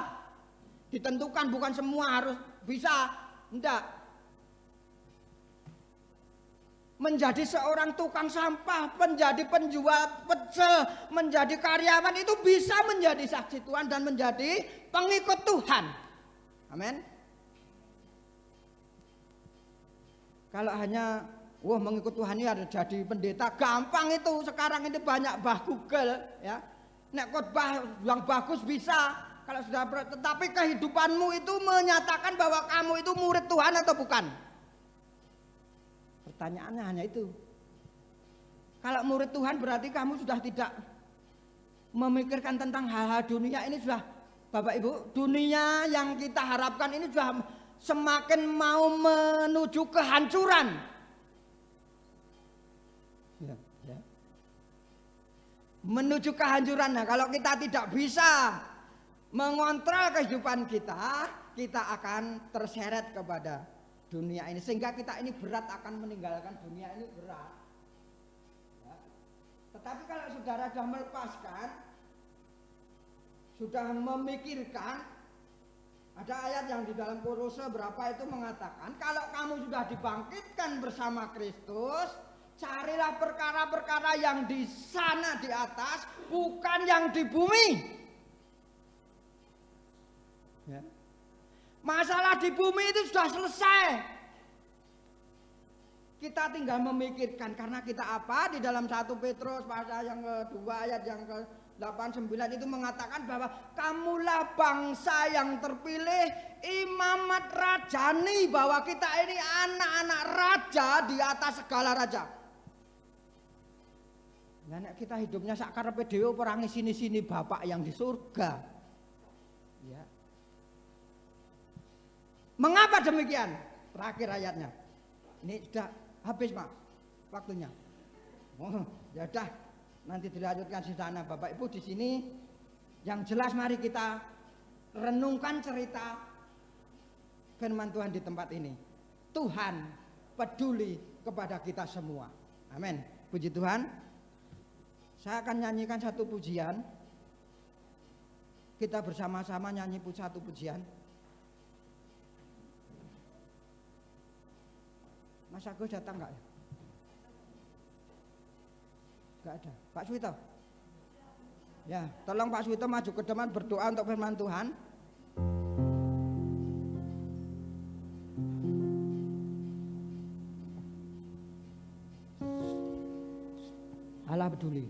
Ditentukan, bukan semua harus bisa. Enggak. Menjadi seorang tukang sampah, menjadi penjual pecel, menjadi karyawan itu bisa menjadi saksi Tuhan dan menjadi pengikut Tuhan. Amin. Kalau hanya mengikut Tuhan ini ada jadi pendeta gampang itu. Sekarang ini banyak Google ya. Nek khotbah yang bagus bisa. Kalau sudah tetapi kehidupanmu itu menyatakan bahwa kamu itu murid Tuhan atau bukan? Pertanyaannya hanya itu. Kalau murid Tuhan berarti kamu sudah tidak memikirkan tentang hal-hal dunia ini sudah, Bapak Ibu, dunia yang kita harapkan ini sudah semakin mau menuju kehancuran. Ya. Menuju kehancuran. Nah, kalau kita tidak bisa mengontrol kehidupan kita, kita akan terseret kepada dunia ini sehingga kita ini berat akan meninggalkan dunia ini berat. Ya. Tetapi kalau saudara sudah melepaskan, sudah memikirkan, ada ayat yang di dalam Kolose berapa itu mengatakan kalau kamu sudah dibangkitkan bersama Kristus, carilah perkara-perkara yang di sana di atas, bukan yang di bumi. Ya. Masalah di bumi itu sudah selesai. Kita tinggal memikirkan karena kita apa? Di dalam 1 Petrus pasal yang kedua ayat yang ke-8-9 itu mengatakan bahwa kamulah bangsa yang terpilih, imamat rajani, bahwa kita ini anak-anak raja di atas segala raja. Nah, kita hidupnya sakarepe dhewe perangi sini-sini Bapak yang di surga. Ya. Mengapa demikian? Terakhir ayatnya. Ini sudah habis Pak waktunya. Ya udah, nanti dilanjutkan di sana Bapak Ibu. Di sini yang jelas mari kita renungkan cerita firman Tuhan di tempat ini. Tuhan peduli kepada kita semua. Amin. Puji Tuhan. Saya akan nyanyikan satu pujian. Kita bersama-sama nyanyi satu pujian. Mas Agus datang enggak ya? Enggak ada. Pak Suwito? Ya, tolong Pak Suwito maju ke depan berdoa untuk firman Tuhan. Allah peduli.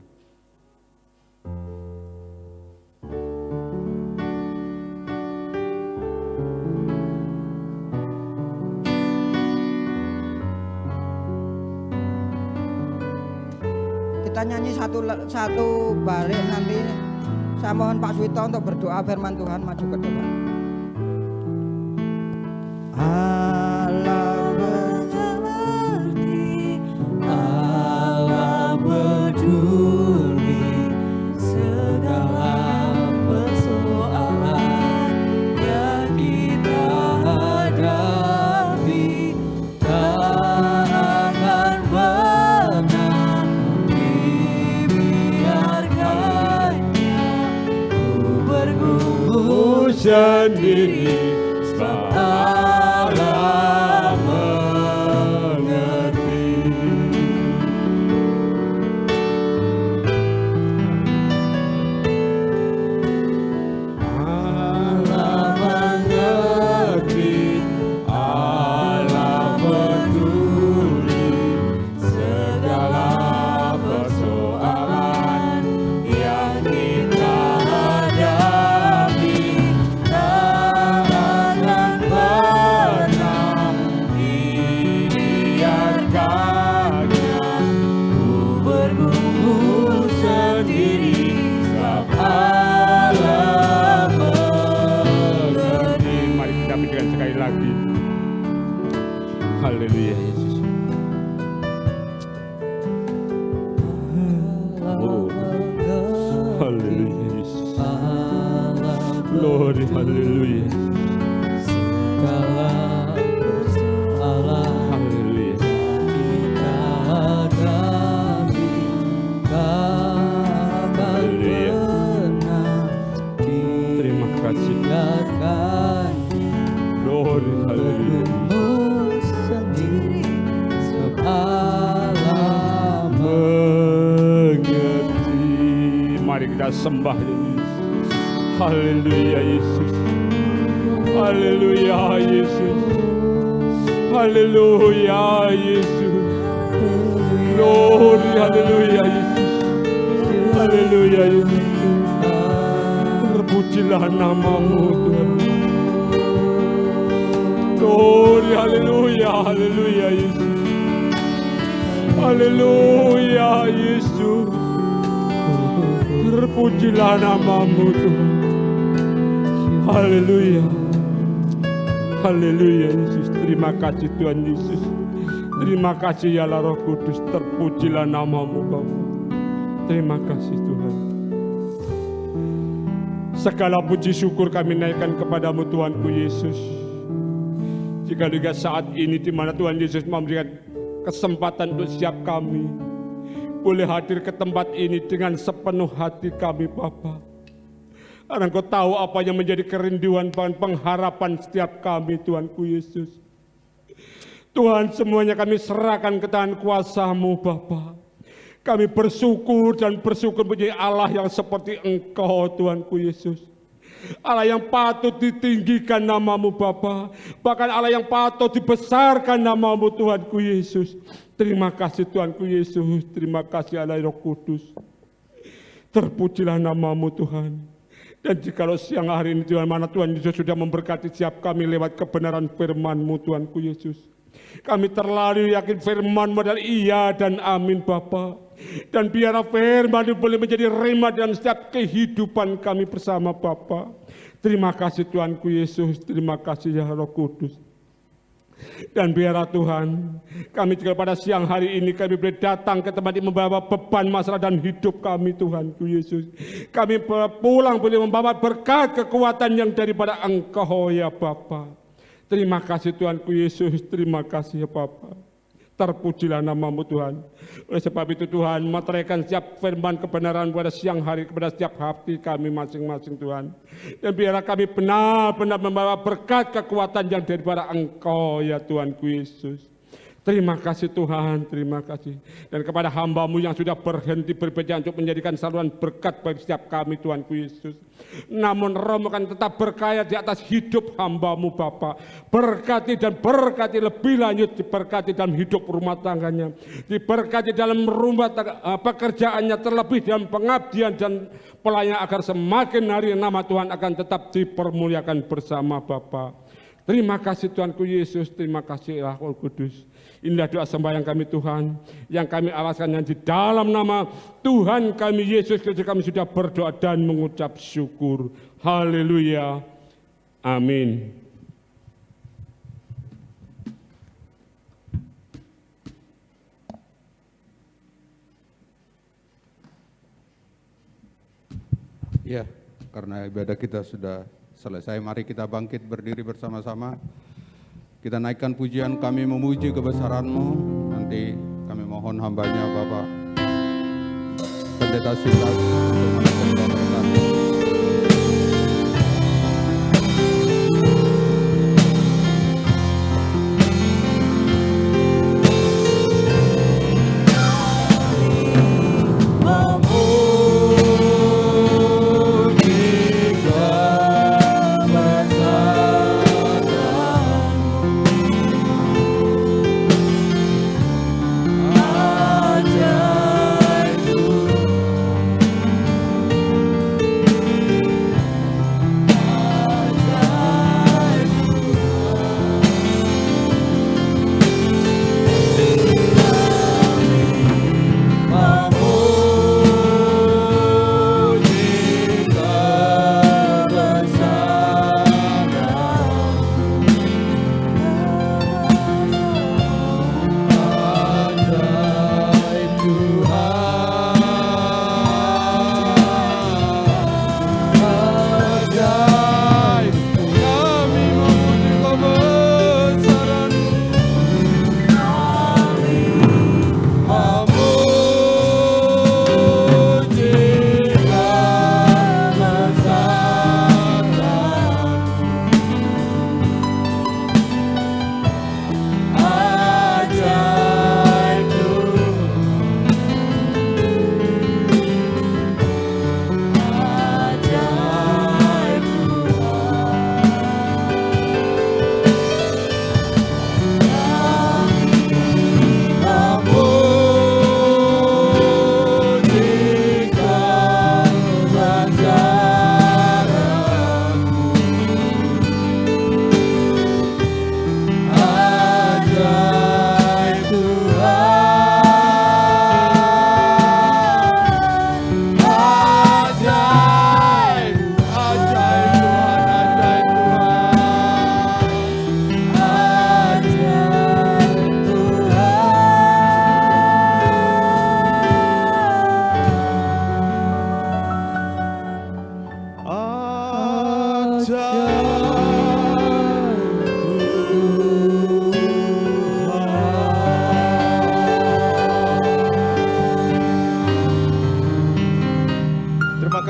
Kita nyanyi satu balik nanti. Saya mohon Pak Suwito untuk berdoa firman Tuhan maju ke depan. Allah mengerti, Allah peduli segala persoalan yang kita hadapi. Tak akan pernah dibiarkannya ku bergumul Sendiri sebab Allah mengerti. Allah mengerti, Allah peduli segala persoalan yang kita hadapi. Tak akan pernah dibiarkannya ku bergumul sendiri sebab Allah mengerti. Mari kita pikirkan sekali lagi. Haleluya Yesus. Oh, haleluya Yesus. Glory, haleluya. segala persoalan Haleluya. kita hadapi. Tak akan Haleluya. pernah kita sembah Yesus. Haleluya Yesus. Haleluya Yesus. Haleluya Yesus. Glory, haleluya Yesus. Haleluya Yesus. Terpujilah namamu Tuhan. Glory, haleluya, haleluya Yesus. Haleluya Yesus. Terpujilah namamu Tuhan. Haleluya. Haleluya Yesus. Terima kasih Tuhan Yesus. Terima kasih ya Allah Roh Kudus. Terpujilah namamu Bapa. Terima kasih Tuhan. Segala puji syukur kami naikkan kepadamu Tuhanku Yesus. Jika juga saat ini di mana Tuhan Yesus memberikan kesempatan untuk setiap kami boleh hadir ke tempat ini dengan sepenuh hati kami Bapa. Karena Engkau tahu apa yang menjadi kerinduan dan pengharapan setiap kami Tuhanku Yesus. Tuhan, semuanya kami serahkan ke tangan kuasa-Mu Bapa. Kami bersyukur dan bersyukur menjadi Allah yang seperti Engkau Tuhanku Yesus. Allah yang patut ditinggikan namamu Bapa. Bahkan Allah yang patut dibesarkan namamu Tuhanku Yesus. Terima kasih Tuhanku Yesus. Terima kasih Allah Roh Kudus. Terpujilah namamu Tuhan. Dan jikalau siang hari ini Tuhan, mana Tuhan Yesus sudah memberkati setiap kami lewat kebenaran firman-Mu Tuhanku Yesus. Kami terlalu yakin firman-Mu adalah iya dan amin Bapa. Dan biarlah firman itu boleh menjadi rema dalam setiap kehidupan kami bersama Bapa. Terima kasih Tuhanku Yesus. Terima kasih ya Roh Kudus. Dan biarlah Tuhan, kami juga pada siang hari ini kami boleh datang ke tempat ini membawa beban masalah dan hidup kami Tuhanku Yesus. Kami pulang boleh membawa berkat kekuatan yang daripada Engkau ya Bapa. Terima kasih Tuhanku Yesus. Terima kasih ya Bapa. Terpujilah namamu Tuhan. Oleh sebab itu Tuhan, materaikan setiap firman kebenaran pada siang hari kepada setiap hati kami masing-masing Tuhan. Dan biarlah kami benar-benar membawa berkat kekuatan yang daripada Engkau ya Tuhanku Yesus. Terima kasih Tuhan, terima kasih. Dan kepada hamba-Mu yang sudah berhenti berbicara untuk menjadikan saluran berkat bagi setiap kami Tuhanku Yesus. Namun Roh-Mu akan tetap berkaya di atas hidup hamba-Mu Bapa. Berkati dan berkati lebih lanjut, diberkati dalam hidup rumah tangganya. Diberkati dalam rumah pekerjaannya, terlebih dalam pengabdian dan pelayanan agar semakin hari nama Tuhan akan tetap dipermuliakan bersama Bapa. Terima kasih Tuhanku Yesus, terima kasih Roh Kudus. Inilah doa sembahyang kami Tuhan, yang kami alaskan di dalam nama Tuhan kami Yesus Kristus. Kami sudah berdoa dan mengucap syukur. Haleluya. Amin. Ya, karena ibadah kita sudah selesai, mari kita bangkit berdiri bersama-sama. Kita naikkan pujian, kami memuji kebesaran-Mu. Nanti kami mohon hambanya Bapak Pendeta Silas untuk menaikkan doa.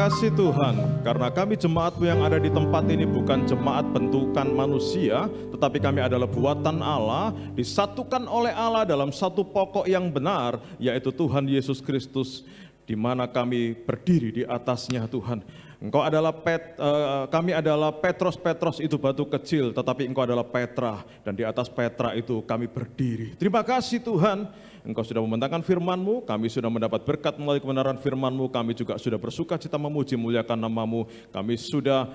kasih Tuhan, karena kami jemaat-Mu yang ada di tempat ini bukan jemaat bentukan manusia, tetapi kami adalah buatan Allah, disatukan oleh Allah dalam satu pokok yang benar, yaitu Tuhan Yesus Kristus, di mana kami berdiri di atasnya Tuhan. Engkau adalah kami adalah Petros itu batu kecil, tetapi Engkau adalah Petra, dan di atas Petra itu kami berdiri. Terima kasih Tuhan, Engkau sudah membentangkan firman-Mu, kami sudah mendapat berkat melalui kebenaran firman-Mu, kami juga sudah bersuka cita memuji muliakan nama-Mu, kami sudah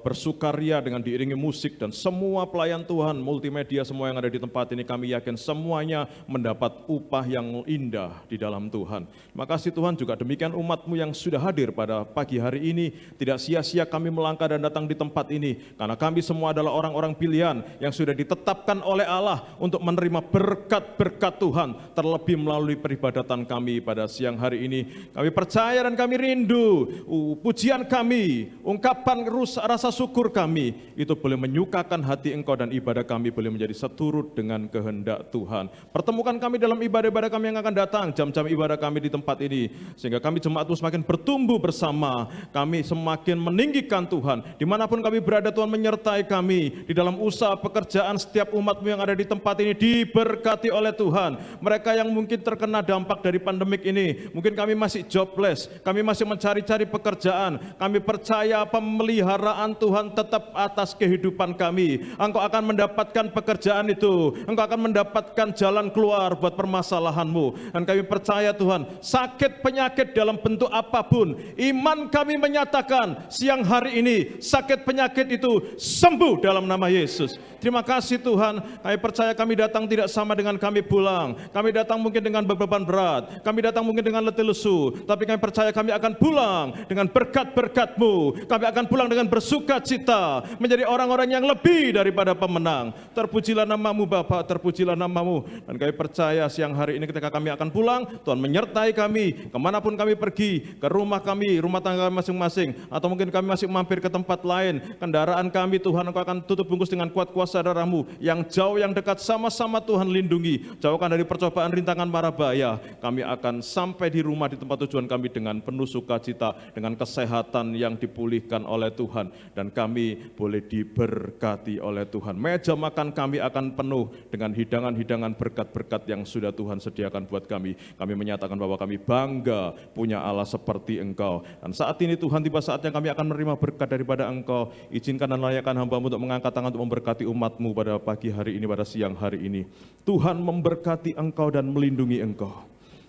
bersukaria dengan diiringi musik, dan semua pelayan Tuhan, multimedia semua yang ada di tempat ini, kami yakin semuanya mendapat upah yang indah di dalam Tuhan. Terima kasih Tuhan, juga demikian umat-Mu yang sudah hadir pada pagi hari ini, tidak sia-sia kami melangkah dan datang di tempat ini, karena kami semua adalah orang-orang pilihan yang sudah ditetapkan oleh Allah untuk menerima berkat-berkat Tuhan, terlebih melalui peribadatan kami pada siang hari ini. Kami percaya dan kami rindu pujian kami, ungkapan rasa syukur kami, itu boleh menyukakan hati Engkau, dan ibadah kami boleh menjadi seturut dengan kehendak Tuhan. Pertemukan kami dalam ibadah-ibadah kami yang akan datang, jam-jam ibadah kami di tempat ini, sehingga kami jemaat-Mu semakin bertumbuh bersama, kami semakin meninggikan Tuhan. Dimanapun kami berada, Tuhan menyertai kami di dalam usaha pekerjaan. Setiap umat-Mu yang ada di tempat ini diberkati oleh Tuhan. Mereka yang mungkin terkena dampak dari pandemik ini, mungkin kami masih jobless, kami masih mencari-cari pekerjaan, kami percaya pemeliharaan Tuhan tetap atas kehidupan kami. Engkau akan mendapatkan pekerjaan itu, Engkau akan mendapatkan jalan keluar buat permasalahanmu, dan kami percaya Tuhan, sakit penyakit dalam bentuk apapun, iman kami menyatakan siang hari ini sakit penyakit itu sembuh dalam nama Yesus. Terima kasih Tuhan, kami percaya kami datang tidak sama dengan kami pulang. Kami datang mungkin dengan beban berat, kami datang mungkin dengan letih lesu, tapi kami percaya kami akan pulang dengan berkat-berkat-Mu. Kami akan pulang dengan bersuka cita, menjadi orang-orang yang lebih daripada pemenang. Terpujilah nama-Mu Bapa, terpujilah nama-Mu. Dan kami percaya siang hari ini ketika kami akan pulang, Tuhan menyertai kami kemanapun kami pergi, ke rumah kami, rumah tangga kami masing-masing, atau mungkin kami masih mampir ke tempat lain. Kendaraan kami Tuhan, Engkau akan tutup bungkus dengan kuat kuasa darah-Mu. Yang jauh yang dekat sama-sama Tuhan lindungi, jauhkan dari percobaan, rintangan, mara bahaya. Kami akan sampai di rumah di tempat tujuan kami dengan penuh sukacita, dengan kesehatan yang dipulihkan oleh Tuhan, dan kami boleh diberkati oleh Tuhan. Meja makan kami akan penuh dengan hidangan-hidangan berkat-berkat yang sudah Tuhan sediakan buat kami. Kami menyatakan bahwa kami bangga punya Allah seperti Engkau. Dan saat ini Tuhan, tiba saatnya kami akan menerima berkat daripada Engkau. Izinkan dan layakkan hamba-Mu untuk mengangkat tangan untuk memberkati umat-Mu pada pagi hari ini, pada siang hari ini. Tuhan memberkati Engkau dan melindungi Engkau.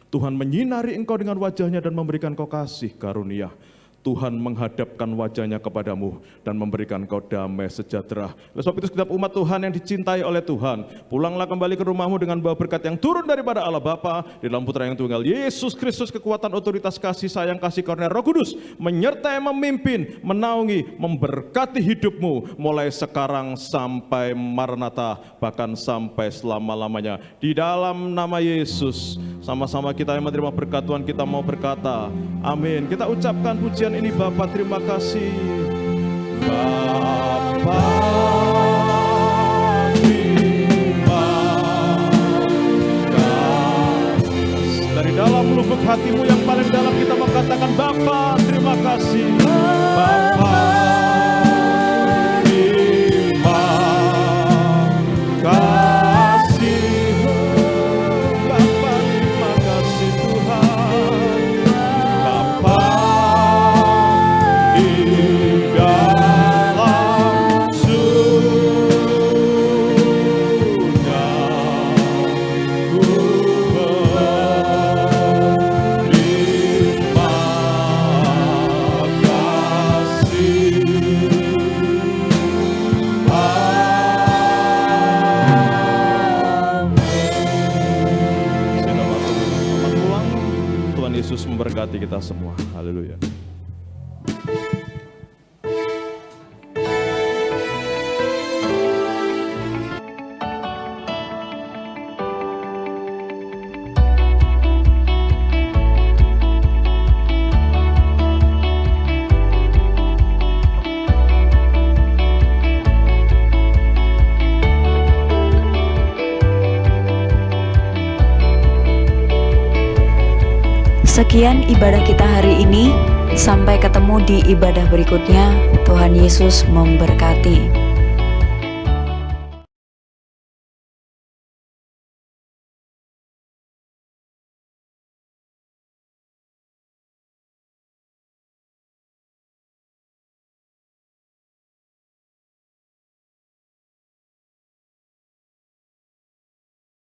Tuhan menyinari Engkau dengan wajah-Nya dan memberikan Engkau kasih karunia. Tuhan menghadapkan wajah-Nya kepadamu dan memberikan Engkau damai sejahtera. Oleh sebab itu setiap umat Tuhan yang dicintai oleh Tuhan, pulanglah kembali ke rumahmu dengan bawa berkat yang turun daripada Allah Bapa, di dalam Putra yang tunggal Yesus Kristus, kekuatan, otoritas, kasih sayang, kasih karunia Roh Kudus menyertai, memimpin, menaungi, memberkati hidupmu mulai sekarang sampai Maranatha, bahkan sampai selama-lamanya. Di dalam nama Yesus, sama-sama kita yang menerima berkat Tuhan, kita mau berkata amin. Kita ucapkan pujian ini, Bapa, terima kasih. Bapa, terima kasih. Dari dalam lubuk hatimu yang paling dalam kita mengatakan Bapa, terima kasih. Bapa, terima kasih. Bapa, terima kasih Tuhan. Bapa, Yesus memberkati kita semua. Haleluya. Sekian ibadah kita hari ini. Sampai ketemu di ibadah berikutnya. Tuhan Yesus memberkati.